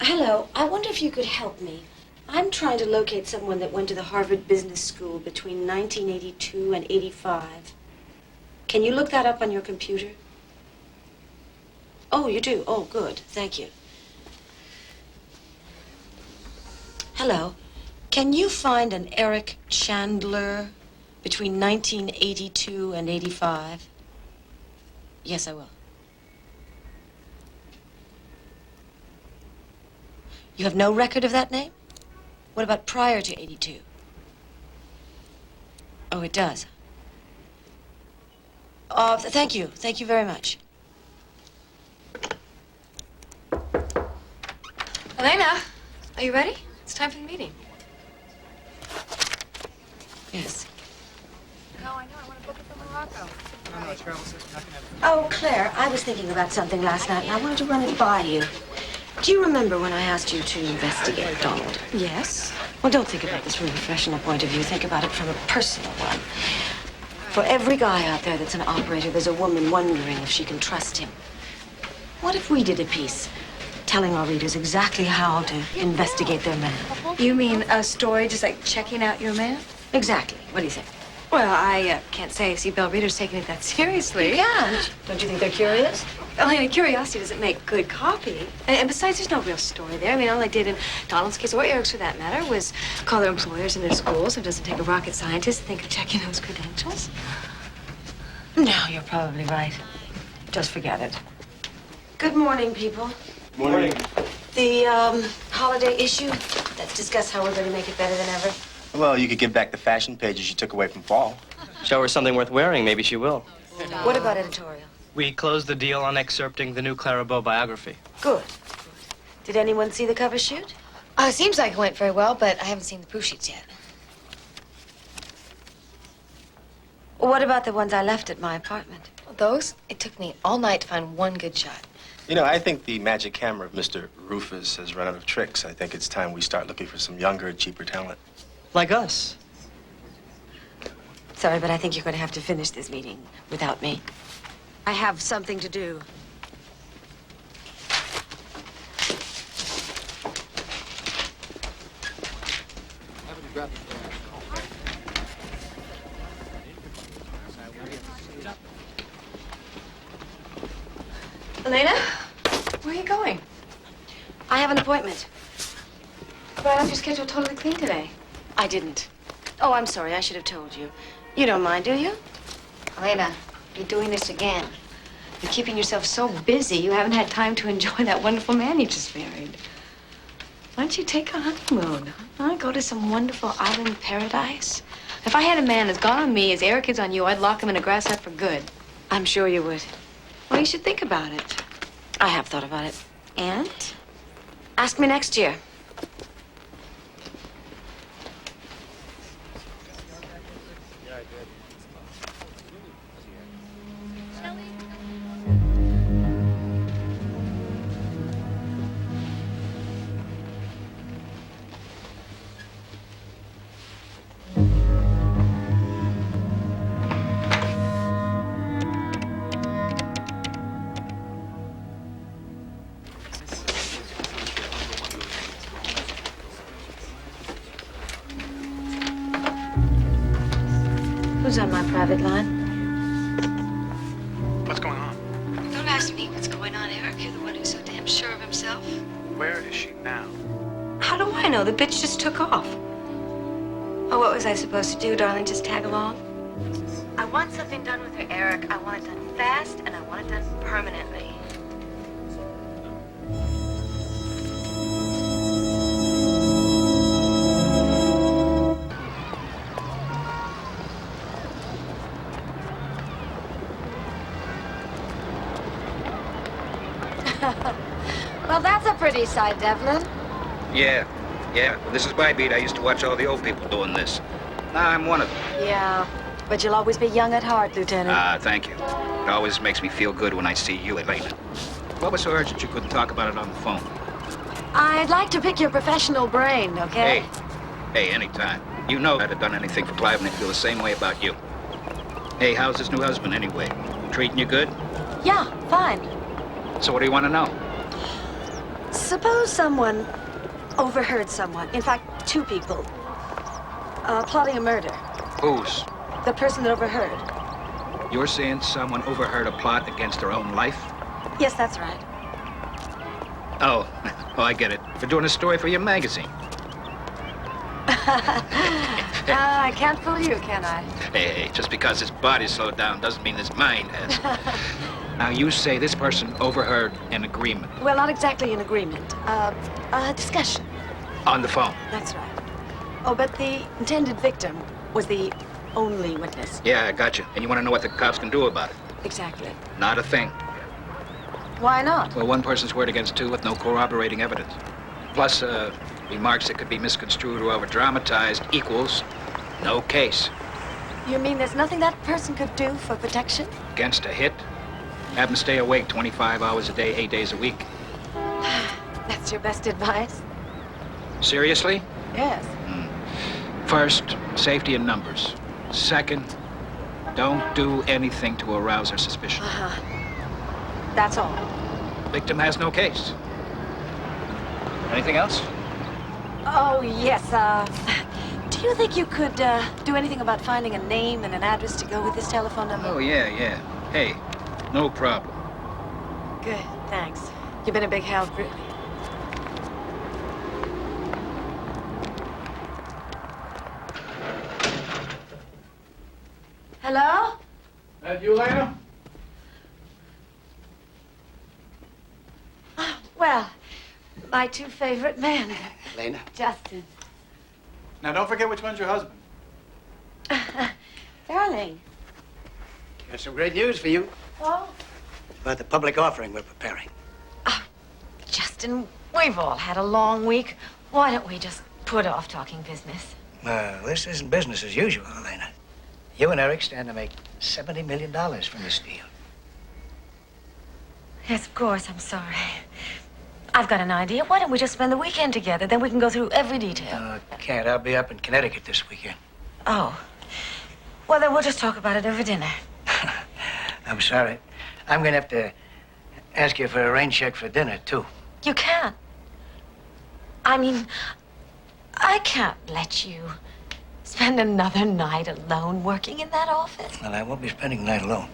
Hello, I wonder if you could help me. I'm trying to locate someone that went to the Harvard Business School between 1982 and 85. Can you look that up on your computer? Oh, you do? Oh, good. Thank you. Hello. Can you find an Eric Chandler between 1982 and 85? Yes, I will. You have no record of that name? What about prior to 82? Oh, it does. Thank you. Thank you very much. Elena, are you ready? It's time for the meeting. Yes. No, I know. I want to book it for Morocco. Oh, Claire, I was thinking about something last night, and I wanted to run it by you. Do you remember when I asked you to investigate Donald? Yes. Well, don't think about this from a professional point of view. Think about it from a personal one. For every guy out there that's an operator, there's a woman wondering if she can trust him. What if we did a piece telling our readers exactly how to investigate their man? You mean a story just like checking out your man? Exactly. What do you think? Well, I can't say I see Belle readers taking it that seriously. You can't. Don't you think they're curious? Well, I mean, curiosity doesn't make good copy. And besides, there's no real story there. I mean, all I did in Donald's case, or Eric's for that matter, was call their employers and their schools. It doesn't take a rocket scientist to think of checking those credentials. No, you're probably right. Just forget it. Good morning, people. Morning. The holiday issue. Let's discuss how we're going to make it better than ever. Well, you could give back the fashion pages you took away from fall. Show her something worth wearing, maybe she will. What about editorial? We closed the deal on excerpting the new Clara Bow biography. Good. Did anyone see the cover shoot? It seems like it went very well, but I haven't seen the proof sheets yet. What about the ones I left at my apartment? Those? It took me all night to find one good shot. You know, I think the magic camera of Mr. Rufus has run out of tricks. I think it's time we start looking for some younger, cheaper talent. Like us. Sorry, but I think you're going to have to finish this meeting without me. I have something to do. Elena, where are you going? I have an appointment. But I left your schedule totally clean today. I didn't. Oh, I'm sorry. I should have told you. You don't mind, do you? Elena, you're doing this again. You're keeping yourself so busy, you haven't had time to enjoy that wonderful man you just married. Why don't you take a honeymoon? Huh? Go to some wonderful island paradise? If I had a man as gone on me as Eric is on you, I'd lock him in a grass hut for good. I'm sure you would. Well, you should think about it. I have thought about it. And? Ask me next year. Who's on my private line? What's going on? Don't ask me what's going on, Eric. You're the one who's so damn sure of himself. Where is she now? How do I know? The bitch just took off. Oh, what was I supposed to do, darling? Just tag along? I want something done with her, Eric. I want it done fast, and I want it done permanently. Well, that's a pretty sight, Devlin. Yeah. Well, this is my beat. I used to watch all the old people doing this. Now I'm one of them. Yeah, but you'll always be young at heart, Lieutenant. Thank you. It always makes me feel good when I see you, Elena. What was so urgent you couldn't talk about it on the phone? I'd like to pick your professional brain, okay? Hey, anytime. You know I'd have done anything for Clive and he'd feel the same way about you. Hey, how's this new husband anyway? Treating you good? Yeah, fine. So what do you want to know? Suppose someone overheard someone, in fact, two people, plotting a murder. Whose? The person that overheard. You're saying someone overheard a plot against their own life? Yes, that's right. Oh, I get it. For doing a story for your magazine. I can't fool you, can I? Hey, just because his body slowed down doesn't mean his mind has. Now, you say this person overheard an agreement. Well, not exactly an agreement. A discussion. On the phone? That's right. Oh, but the intended victim was the only witness. Yeah, I got you. And you want to know what the cops can do about it? Exactly. Not a thing. Why not? Well, one person's word against two with no corroborating evidence. Plus, remarks that could be misconstrued or over-dramatized equals No case. You mean there's nothing that person could do for protection? Against a hit, have him stay awake 25 hours a day, 8 days a week. That's your best advice? Seriously? Yes. First, safety in numbers. Second, don't do anything to arouse her suspicion. That's all. Victim has no case. Anything else? Oh, yes. Do you think you could do anything about finding a name and an address to go with this telephone number? Oh, yeah. Hey, no problem. Good, thanks. You've been a big help, really. Hello? That you, Lena? Well, my two favorite men. Lena? Justin. Now, don't forget which one's your husband. Darling. Got some great news for you Oh, about the public offering we're preparing. Justin, we've all had a long week. Why don't we just put off talking business? This isn't business as usual, Elena. You and Eric stand to make $70 million from this deal. Yes, of course, I'm sorry. I've got an idea. Why don't we just spend the weekend together? Then we can go through every detail. Can't. I'll be up in Connecticut this weekend. Oh. Well, then we'll just talk about it over dinner. I'm sorry. I'm going to have to ask you for a rain check for dinner, too. You can't. I mean, I can't let you spend another night alone working in that office. Well, I won't be spending the night alone.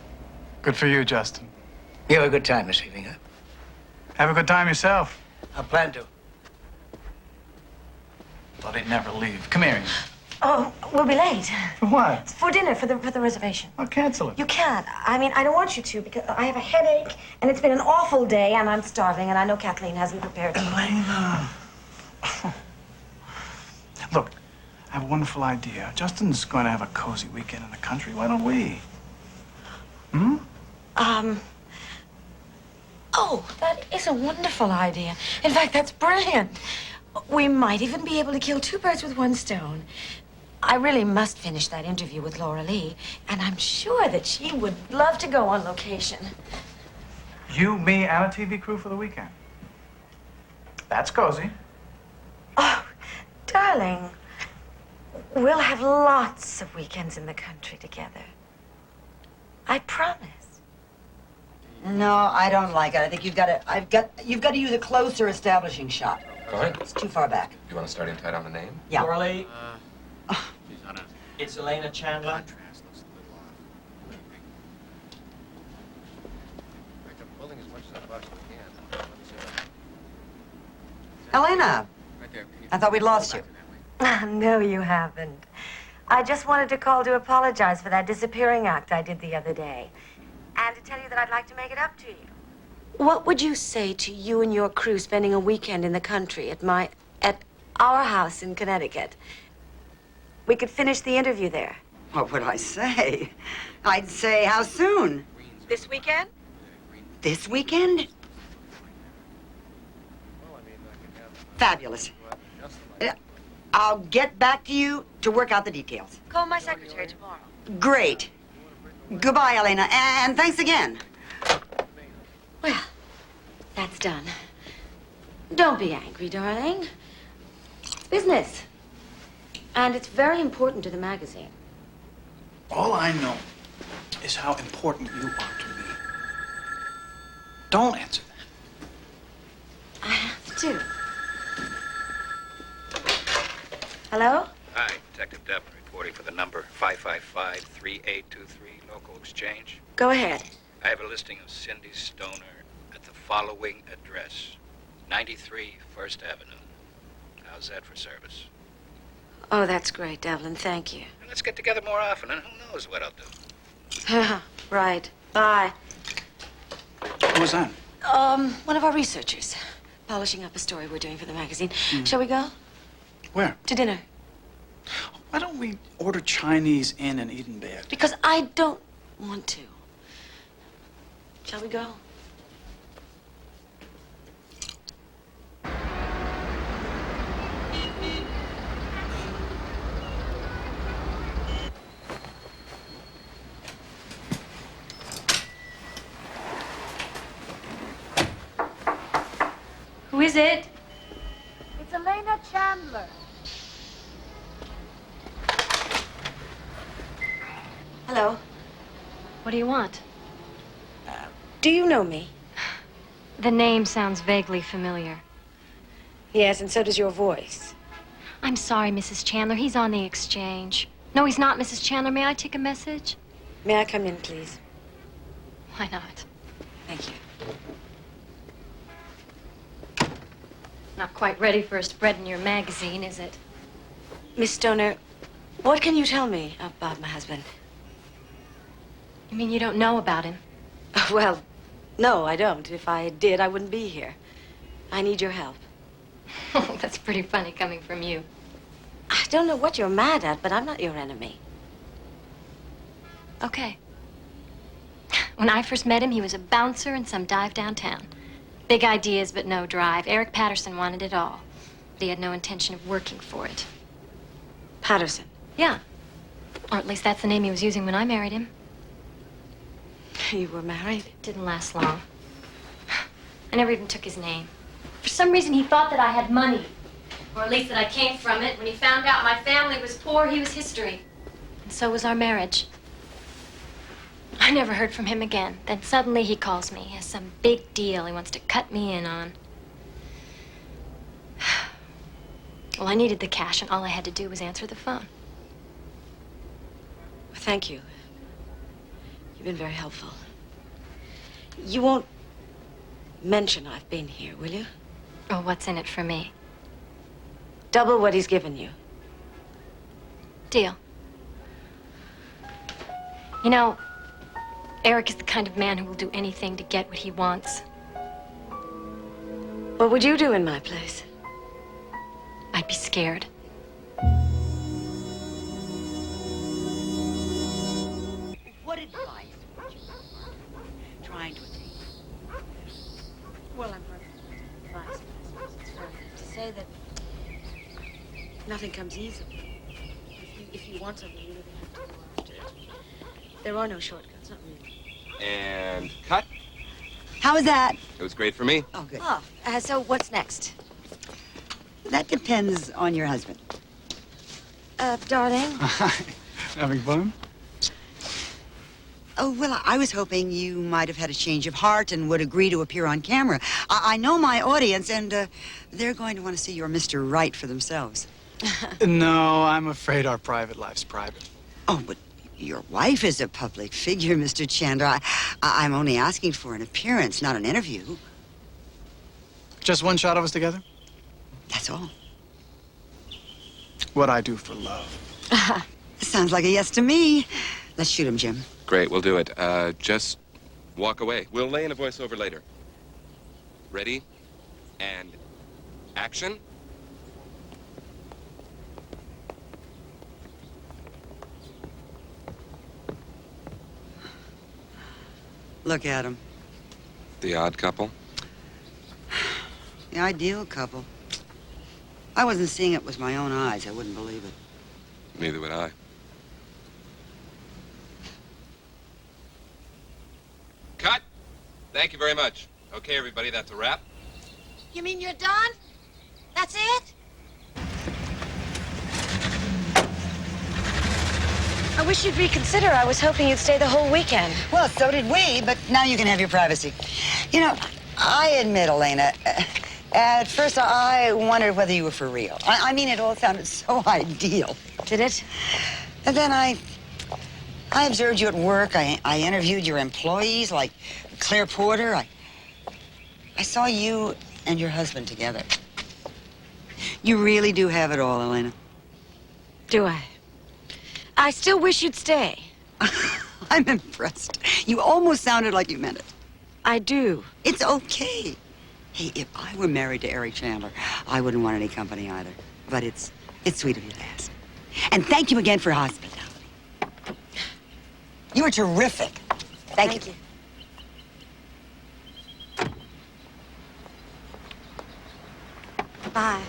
Good for you, Justin. You have a good time this evening, huh? Have a good time yourself. I plan to. Thought he'd never leave. Come here. Oh, we'll be late. For what? For dinner, for the reservation. I'll cancel it. You can't. I mean, I don't want you to because I have a headache and it's been an awful day and I'm starving and I know Kathleen hasn't prepared. Elena. Look, I have a wonderful idea. Justin's going to have a cozy weekend in the country. Why don't we? Oh, that is a wonderful idea. In fact, that's brilliant. We might even be able to kill two birds with one stone. I really must finish that interview with Laura Lee, and I'm sure that she would love to go on location. You, me, and a TV crew for the weekend. That's cozy. Oh, darling, we'll have lots of weekends in the country together. I promise. No, I don't like it. I think you've got to use a closer establishing shot. Go ahead. It's too far back. You want to start in tight on the name? Yeah. Orly. It's Elena Chandler. Elena, I thought we'd lost you. No, you haven't. I just wanted to call to apologize for that disappearing act I did the other day. And to tell you that I'd like to make it up to you. What would you say to you and your crew spending a weekend in the country at our house in Connecticut? We could finish the interview there. What would I say? I'd say, how soon? This weekend? This weekend? Fabulous. I'll get back to you to work out the details. Call my secretary tomorrow. Great. Goodbye, Elena, and thanks again. Well, that's done. Don't be angry, darling. Business. And it's very important to the magazine. All I know is how important you are to me. Don't answer that. I have to. Hello? Hi, Detective Depp reporting for the number 555-3823 local exchange. Go ahead. I have a listing of Cindy Stoner at the following address. 93 First Avenue. How's that for service? Oh, that's great, Devlin. Thank you. Let's get together more often, and who knows what I'll do. Right. Bye. Who was that? One of our researchers. Polishing up a story we're doing for the magazine. Shall we go? Where? To dinner. Why don't we order Chinese in and eat in bed? Because I don't want to. Shall we go? is it? It's Elena Chandler. Hello. What do you want? Do you know me? The name sounds vaguely familiar. Yes, and so does your voice. I'm sorry, Mrs. Chandler. He's on the exchange. No, he's not, Mrs. Chandler. May I take a message? May I come in, please? Why not? Thank you. Not quite ready for a spread in your magazine, is it? Miss Stoner, what can you tell me about my husband? You mean you don't know about him? Well, no, I don't. If I did, I wouldn't be here. I need your help. That's pretty funny coming from you. I don't know what you're mad at, but I'm not your enemy. Okay. When I first met him, he was a bouncer in some dive downtown. Big ideas, but no drive. Eric Patterson wanted it all. But he had no intention of working for it. Patterson? Yeah. Or at least that's the name he was using when I married him. You were married? Didn't last long. I never even took his name. For some reason, he thought that I had money. Or at least that I came from it. When he found out my family was poor, he was history. And so was our marriage. I never heard from him again. Then suddenly he calls me. He has some big deal he wants to cut me in on. Well, I needed the cash, and all I had to do was answer the phone. Thank you. You've been very helpful. You won't mention I've been here, will you? Oh, what's in it for me? Double what he's given you. Deal. You know, Eric is the kind of man who will do anything to get what he wants. What would you do in my place? I'd be scared. What advice would you offer trying to attain? Well, I'm going to advise to say that nothing comes easily. If you want something, you really have to go after it. There are no shortcuts, not really. And cut. How was that? It was great for me. Oh, good. Oh, so what's next? That depends on your husband. Darling? Having fun? Oh, well, I was hoping you might have had a change of heart and would agree to appear on camera. I know my audience, and they're going to want to see your Mr. Right for themselves. No, I'm afraid our private life's private. Oh, but your wife is a public figure, Mr. Chandler. I'm only asking for an appearance, not an interview. Just one shot of us together? That's all. What I do for love. Sounds like a yes to me. Let's shoot him, Jim. Great, we'll do it. Just walk away. We'll lay in a voiceover later. Ready? And action? Look at him. The odd couple? The ideal couple. I wasn't seeing it with my own eyes. I wouldn't believe it. Neither would I. Cut! Thank you very much. Okay, everybody, that's a wrap. You mean you're done? That's it? I wish you'd reconsider. I was hoping you'd stay the whole weekend. Well, so did we, but now you can have your privacy. You know, I admit, Elena, at first I wondered whether you were for real. I mean, it all sounded so ideal. Did it? And then I observed you at work. I interviewed your employees, like Claire Porter. I saw you and your husband together. You really do have it all, Elena. Do I? I still wish you'd stay. I'm impressed. You almost sounded like you meant it. I do. It's okay. Hey, if I were married to Eric Chandler, I wouldn't want any company either. But it's sweet of you to ask. And thank you again for hospitality. You were terrific. Thank you. Bye.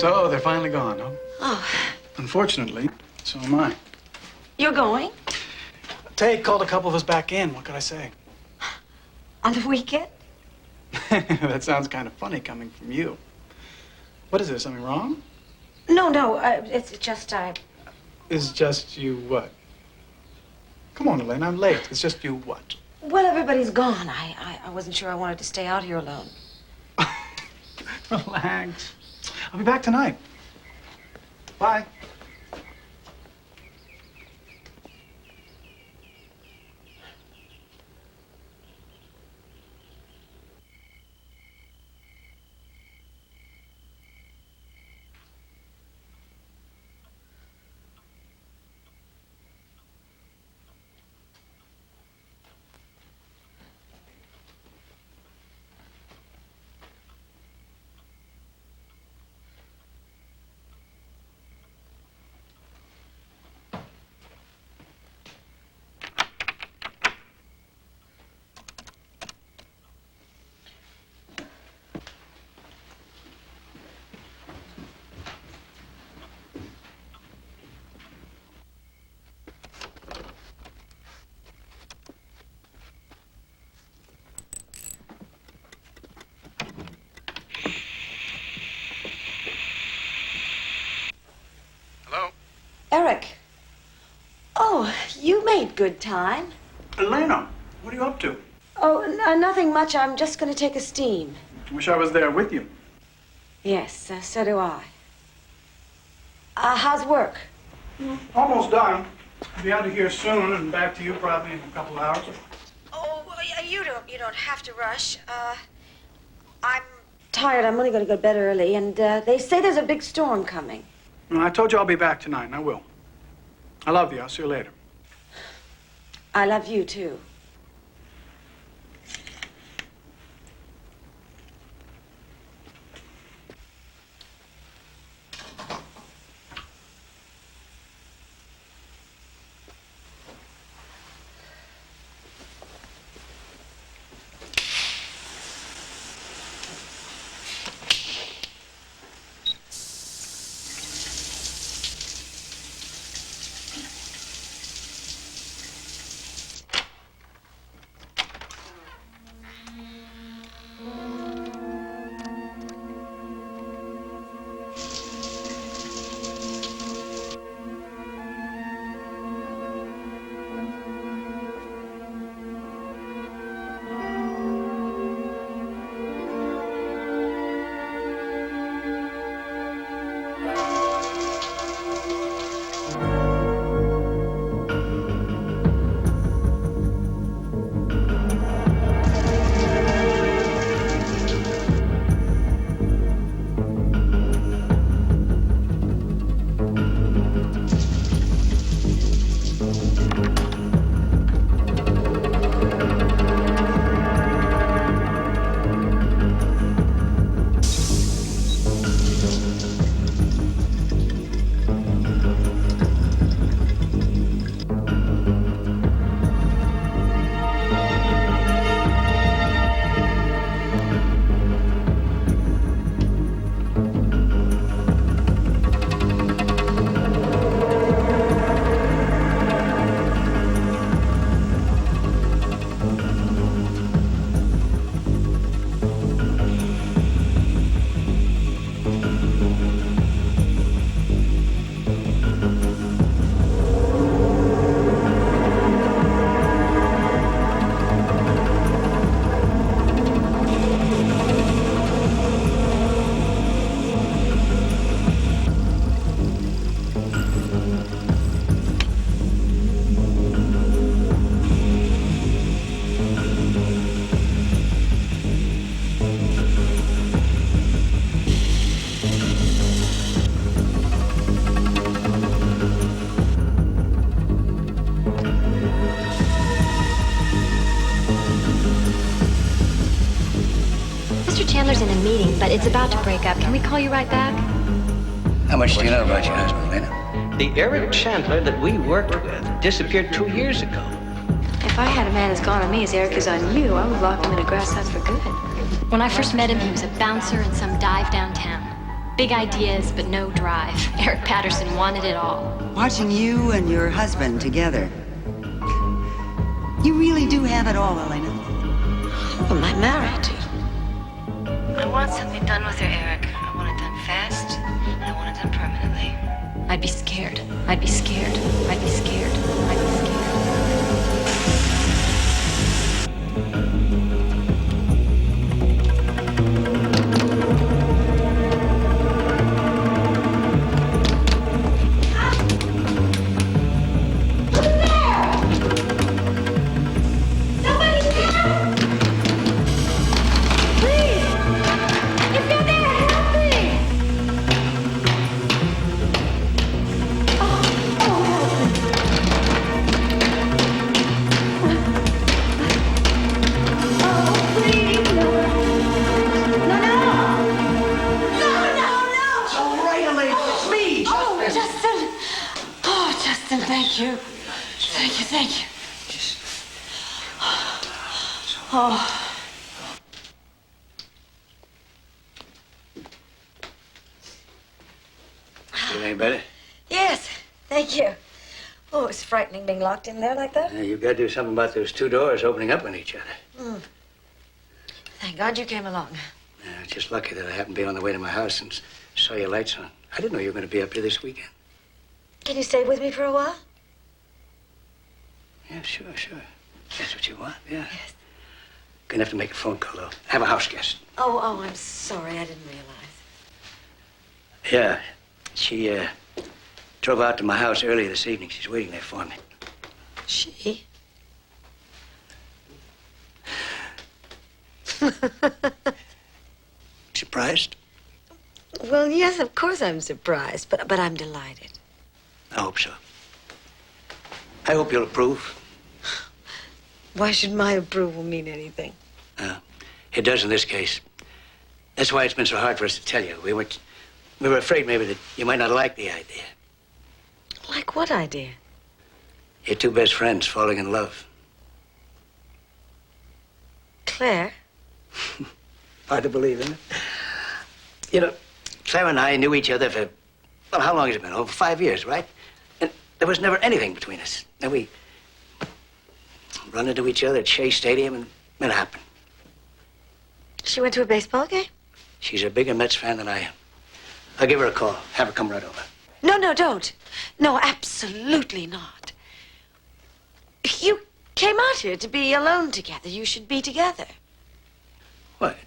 So, they're finally gone, huh? Oh, Unfortunately, so am I. you're going? Tate called a couple of us back in. What could I say? On the weekend? That sounds kind of funny coming from you. What is there, something wrong? No, it's just It's just you what? Come on, Elaine, I'm late. It's just you what? Well, everybody's gone. I wasn't sure I wanted to stay out here alone. Relax. I'll be back tonight. Bye. Eric. Oh, you made good time. Elena, what are you up to? Oh, nothing much. I'm just going to take a steam. Wish I was there with you. Yes, so do I. How's work? Almost done. I'll be out of here soon and back to you probably in a couple hours. Oh, you don't have to rush. I'm tired. I'm only going to go to bed early, and they say there's a big storm coming. I told you I'll be back tonight, and I will. I love you. I'll see you later. I love you, too. Chandler's in a meeting, but it's about to break up. Can we call you right back? How much do you know about your husband, Lena? The Eric Chandler that we worked with disappeared 2 years ago. If I had a man as gone on me as Eric is on you, I would lock him in a grass house for good. When I first met him, he was a bouncer in some dive downtown. Big ideas, but no drive. Eric Patterson wanted it all. Watching you and your husband together. You really do have it all, Elena. Who am I married to? I want something done with her, Eric. I want it done fast, and I want it done permanently. I'd be scared. I'd be scared. I'd be scared. I'd be scared. Thank you. Thank you, thank you. Oh. Feel any better? Yes, thank you. Oh, it's frightening being locked in there like that. You've got to do something about those two doors opening up on each other. Thank God you came along. It's just lucky that I happened to be on the way to my house and saw your lights on. I didn't know you were going to be up here this weekend. Can you stay with me for a while? Yeah, sure. That's what you want, yeah. Yes. Gonna have to make a phone call, though. Have a house guest. Oh, I'm sorry. I didn't realize. Yeah. She, drove out to my house earlier this evening. She's waiting there for me. She? Surprised? Well, yes, of course I'm surprised, but I'm delighted. I hope so. I hope you'll approve. Why should my approval mean anything? It does in this case. That's why it's been so hard for us to tell you. We were afraid maybe that you might not like the idea. Like what idea? Your two best friends falling in love. Claire? Hard to believe, isn't it? You know, Claire and I knew each other for, well, how long has it been? Over 5 years, right? And there was never anything between us. And we run into each other at Shea Stadium, and it happened. She went to a baseball game? She's a bigger Mets fan than I am. I'll give her a call. Have her come right over. No, don't. No, absolutely not. You came out here to be alone together. You should be together. What?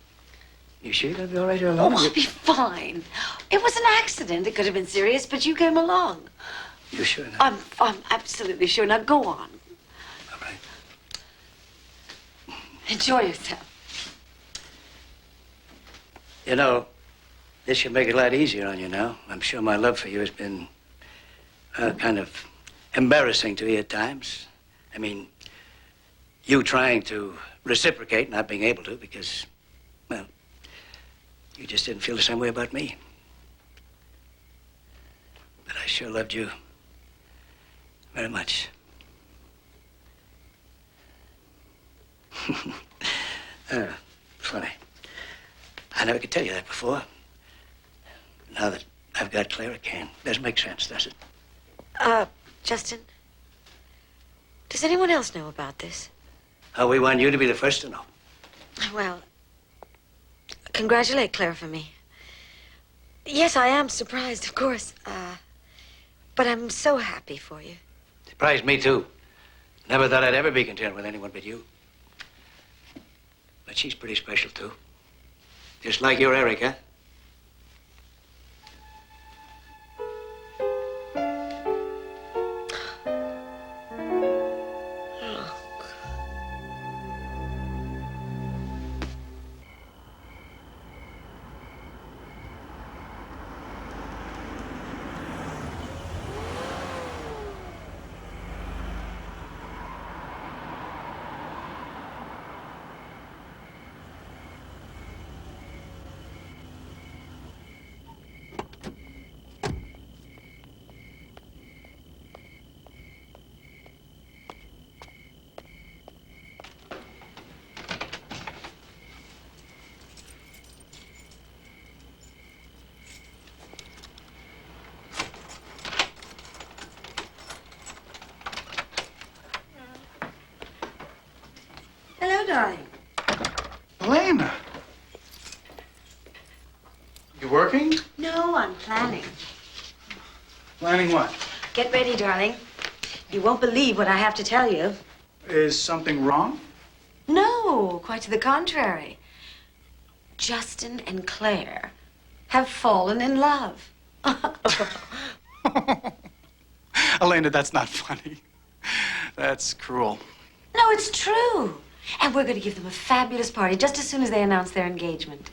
You sure you're gonna be all right here alone? Oh, I'll be fine. It was an accident. It could have been serious, but you came along. You sure now? I'm absolutely sure. Now go on. All right. Enjoy yourself. You know, this should make it a lot easier on you now. I'm sure my love for you has been kind of embarrassing to you at times. I mean, you trying to reciprocate, not being able to, because, well, you just didn't feel the same way about me. But I sure loved you very much. Funny. I never could tell you that before. Now that I've got Claire, it can. Doesn't make sense, does it? Justin, does anyone else know about this? Oh, we want you to be the first to know. Well, congratulate Claire for me. Yes, I am surprised, of course. But I'm so happy for you. Surprised me, too. Never thought I'd ever be content with anyone but you. But she's pretty special, too. Just like your Eric, huh? darling. Elena. You working? No, I'm planning. Planning what? Get ready, darling. You won't believe what I have to tell you. Is something wrong? No, quite to the contrary. Justin and Claire have fallen in love. Elena, that's not funny. That's cruel. No, it's true. And we're going to give them a fabulous party just as soon as they announce their engagement.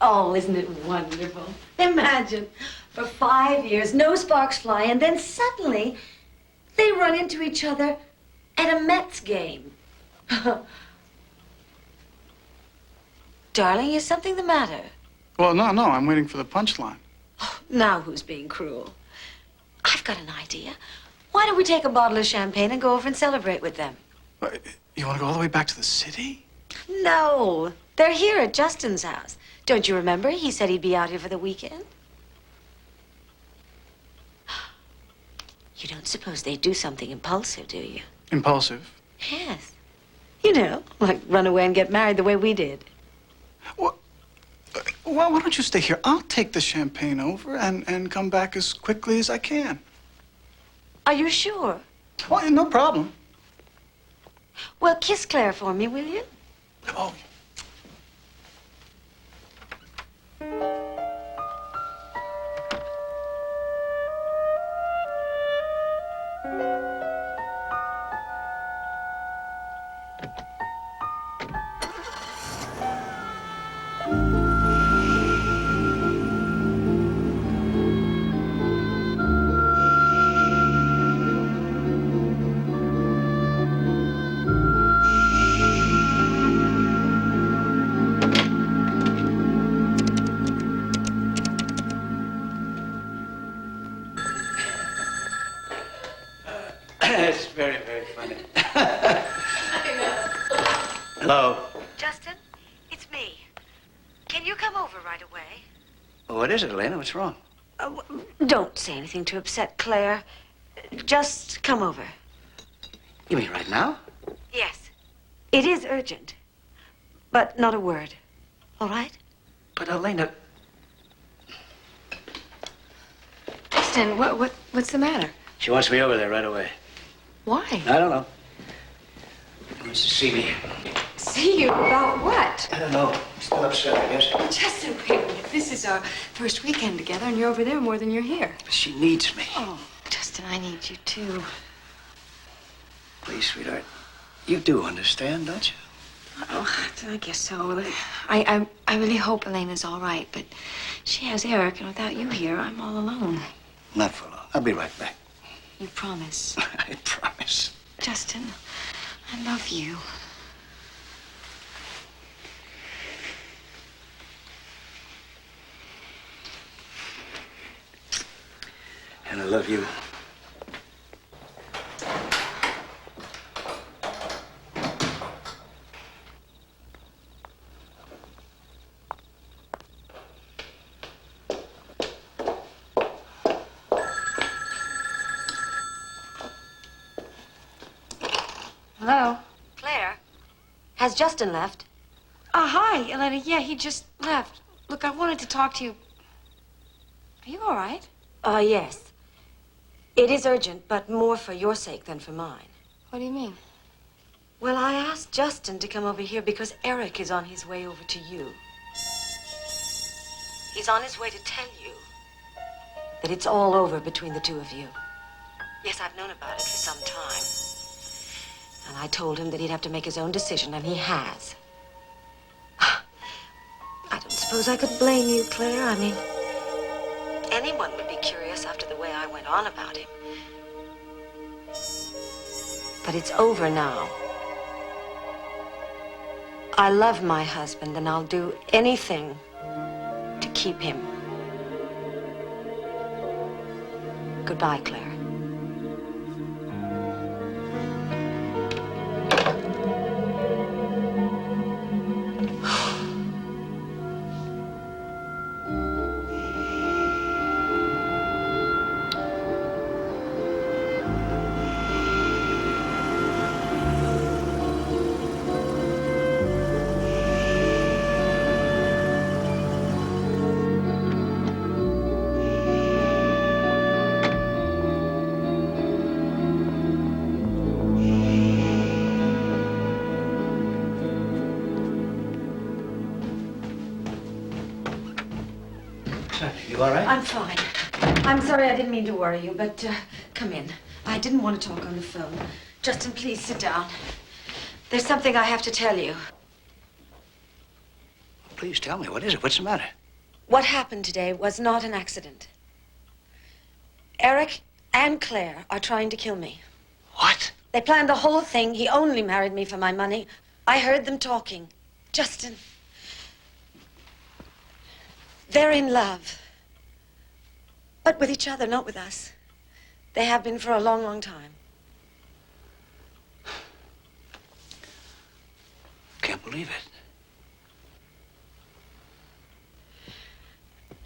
Oh, isn't it wonderful? Imagine, for 5 years, no sparks fly, and then suddenly they run into each other at a Mets game. Darling, is something the matter? Well, no, I'm waiting for the punchline. Oh, now who's being cruel? I've got an idea. Why don't we take a bottle of champagne and go over and celebrate with them? You want to go all the way back to the city? No, they're here at Justin's house. Don't you remember? He said he'd be out here for the weekend. You don't suppose they'd do something impulsive, do you? Impulsive? Yes. You know, like run away and get married the way we did. Well, why don't you stay here? I'll take the champagne over and come back as quickly as I can. Are you sure? Well, no problem. Well, kiss Claire for me, will you? Oh. It's very, very funny. Hello. Justin, it's me. Can you come over right away? Well, what is it, Elena? What's wrong? Don't say anything to upset Claire. Just come over. You mean right now? Yes. It is urgent. But not a word. All right? But, Elena... Justin, what's the matter? She wants me over there right away. Why? I don't know. She wants to see me. See you about what? I don't know. Still upset, I guess. Justin, wait a minute. This is our first weekend together, and you're over there more than you're here. But she needs me. Oh, Justin, I need you too. Please, sweetheart. You do understand, don't you? Oh, I guess so. I really hope Elena's all right, but she has Eric, and without you here, I'm all alone. Not for long. I'll be right back. You promise? I promise. Justin, I love you. And I love you. Hello? Claire, has Justin left? Hi, Elena. Yeah, he just left. Look, I wanted to talk to you. Are you all right? Yes. It is urgent, but more for your sake than for mine. What do you mean? Well, I asked Justin to come over here because Eric is on his way over to you. He's on his way to tell you that it's all over between the two of you. Yes, I've known about it for some time. And I told him that he'd have to make his own decision, and he has. I don't suppose I could blame you, Claire. I mean, anyone would be curious after the way I went on about him. But it's over now. I love my husband, and I'll do anything to keep him. Goodbye, Claire. all right? I'm fine. I'm sorry I didn't mean to worry you, but come in. I didn't want to talk on the phone. Justin, please sit down. There's something I have to tell you. Please tell me, what is it? What's the matter? What happened today was not an accident. Eric and Claire are trying to kill me. What? They planned the whole thing. He only married me for my money. I heard them talking. Justin, they're in love. But with each other, not with us. They have been for a long, long time. Can't believe it.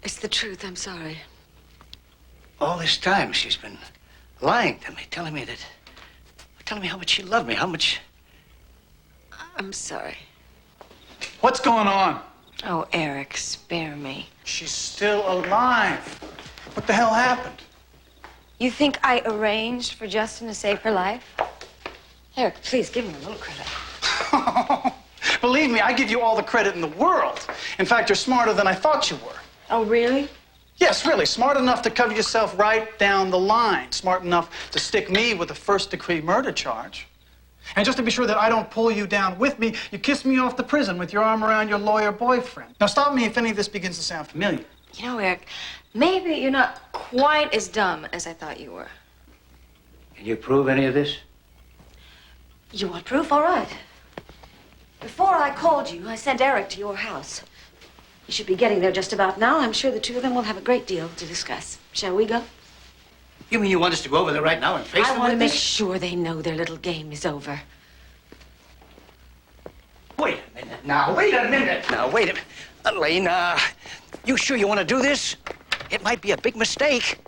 It's the truth. I'm sorry. All this time, she's been lying to me, telling me how much she loved me, how much... I'm sorry. What's going on? Oh, Eric, spare me. She's still alive. What the hell happened? You think I arranged for Justin to save her life? Eric, please give me a little credit. Believe me, I give you all the credit in the world. In fact, you're smarter than I thought you were. Oh, really? Yes, really. Smart enough to cover yourself right down the line. Smart enough to stick me with a first-degree murder charge. And just to be sure that I don't pull you down with me, you kiss me off to prison with your arm around your lawyer boyfriend. Now, stop me if any of this begins to sound familiar. You know, Eric, maybe you're not quite as dumb as I thought you were. Can you prove any of this? You want proof? All right. Before I called you, I sent Eric to your house. He should be getting there just about now. I'm sure the two of them will have a great deal to discuss. Shall we go? You mean you want us to go over there right now and face them I want to with make this? sure they know their little game is over. Wait a minute now. Wait a minute now. Wait a minute. Elena, you sure you want to do this? It might be a big mistake.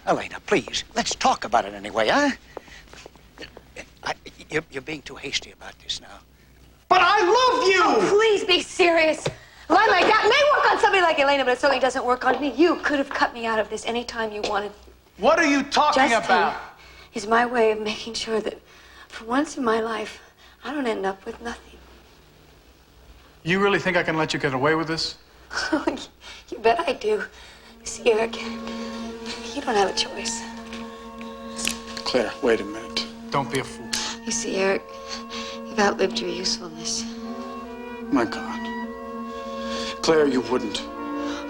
Elena, please, let's talk about it anyway, huh? You're being too hasty about this now. But I love you! Oh, please be serious. A line like that may work on somebody like Elena, but it certainly doesn't work on me. You could have cut me out of this any time you wanted. What are you talking about? Is my way of making sure that for once in my life, I don't end up with nothing. You really think I can let you get away with this? You bet I do. See, Eric, you don't have a choice. Claire, wait a minute. Don't be a fool. You see, Eric, you've outlived your usefulness. My God. Claire, you wouldn't.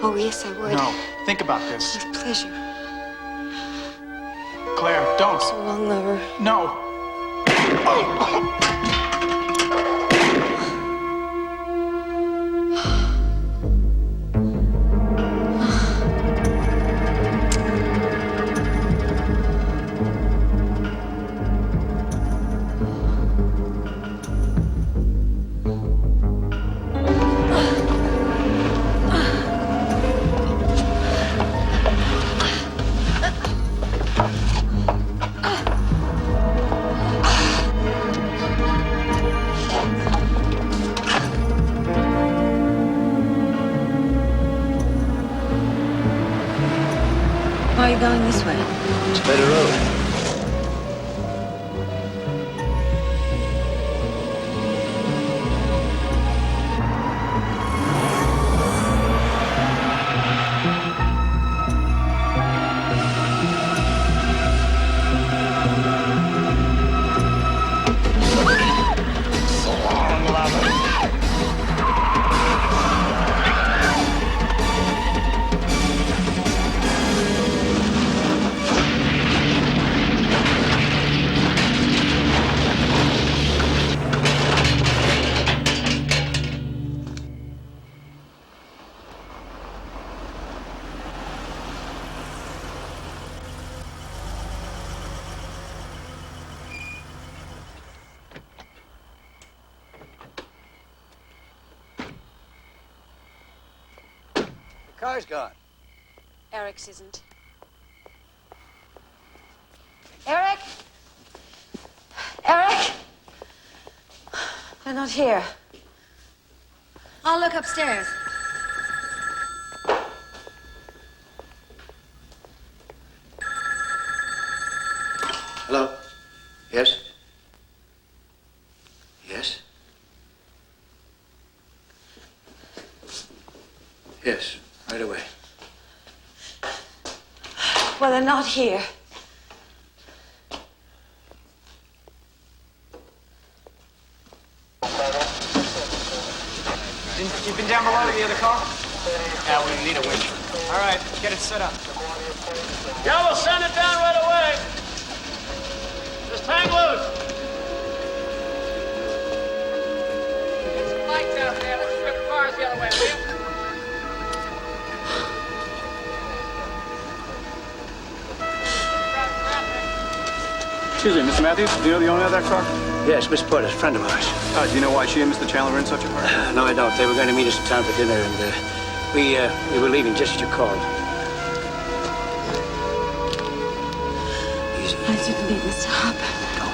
Oh, yes, I would. No, think about this. With pleasure. Claire, don't. So long, lover. No. Oh. Why are you going this way? It's a better road. Car's gone. Eric's isn't. Eric? Eric? They're not here. I'll look upstairs. Hello? Yes? Yes? Yes, right away. Well, they're not here. You've been down below to the other car? Yeah, we need a winch. All right, get it set up. Yeah, we'll send it down right away. Just hang loose. Get some lights out there. Let's strip the cars the other way, will you? Excuse me, Mr. Matthews, do you know the owner of that car? Yes, Miss Porter's a friend of ours. Do you know why she and Mr. Chandler are in such a hurry? No, I don't. They were going to meet us in town for dinner, and we were leaving just as you called. Easy. I didn't need this to happen. No.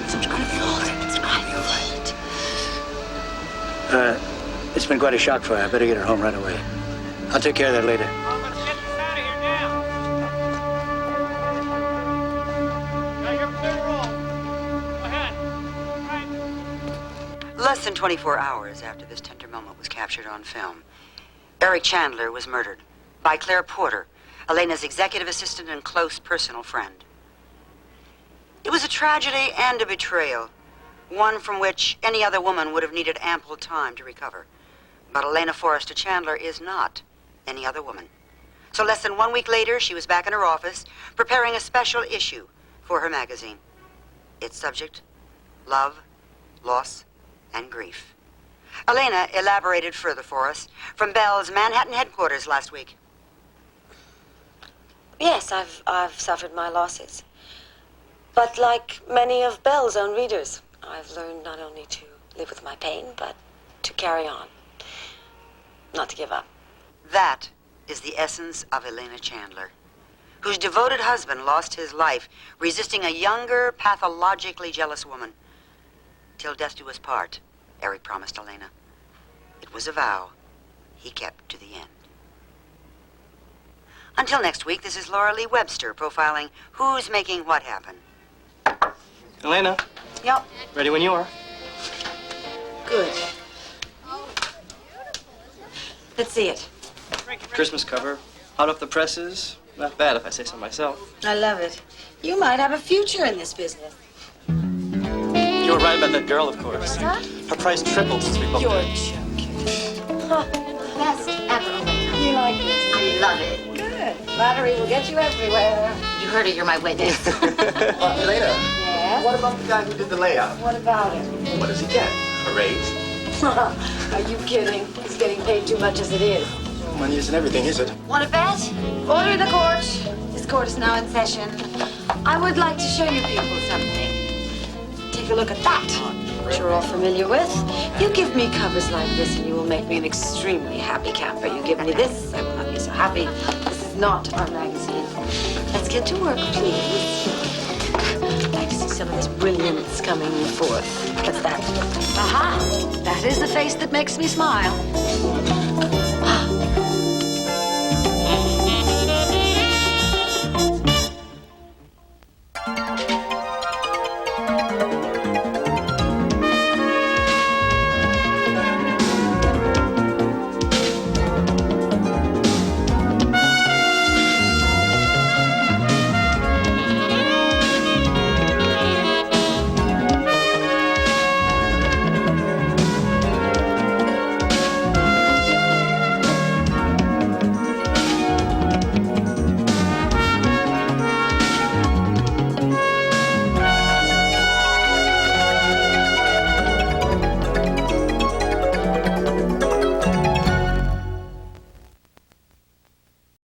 It's my fault. It's my fault. It's been quite a shock for her. I better get her home right away. I'll take care of that later. Less than 24 hours after this tender moment was captured on film, Eric Chandler was murdered by Claire Porter, Elena's executive assistant and close personal friend. It was a tragedy and a betrayal, one from which any other woman would have needed ample time to recover. But Elena Forrester Chandler is not any other woman. So less than 1 week later, she was back in her office, preparing a special issue for her magazine. Its subject, love, loss, and grief. Elena elaborated further for us from Bell's Manhattan headquarters last week. Yes, I've suffered my losses. But like many of Bell's own readers, I've learned not only to live with my pain, but to carry on. Not to give up. That is the essence of Elena Chandler, whose devoted husband lost his life resisting a younger, pathologically jealous woman. Till death do us part, Eric promised Elena. It was a vow he kept to the end. Until next week, this is Laura Lee Webster profiling Who's Making What Happen. Elena. Yep. Ready when you are. Good. Let's see it. Christmas cover, hot off the presses. Not bad if I say so myself. I love it. You might have a future in this business. You were right about that girl, of course. Huh? Her price tripled since we booked You're her. joking. Huh. Best ever. You like this? I love it. Good. Flattery will get you everywhere. You heard it. You're my witness. Elena. Yes? What about the guy who did the layout? What about it? What does he get? A raise? Are you kidding? He's getting paid too much as it is. Money isn't everything, is it? Want a bet? Order in the court. This court is now in session. I would like to show you people something. Take a look at that, which you're all familiar with. You give me covers like this and you will make me an extremely happy camper. You give me this, I will not be so happy. This is not our magazine. Let's get to work, please. I'd like to see some of this brilliance coming forth. What's that? Aha! That is the face that makes me smile.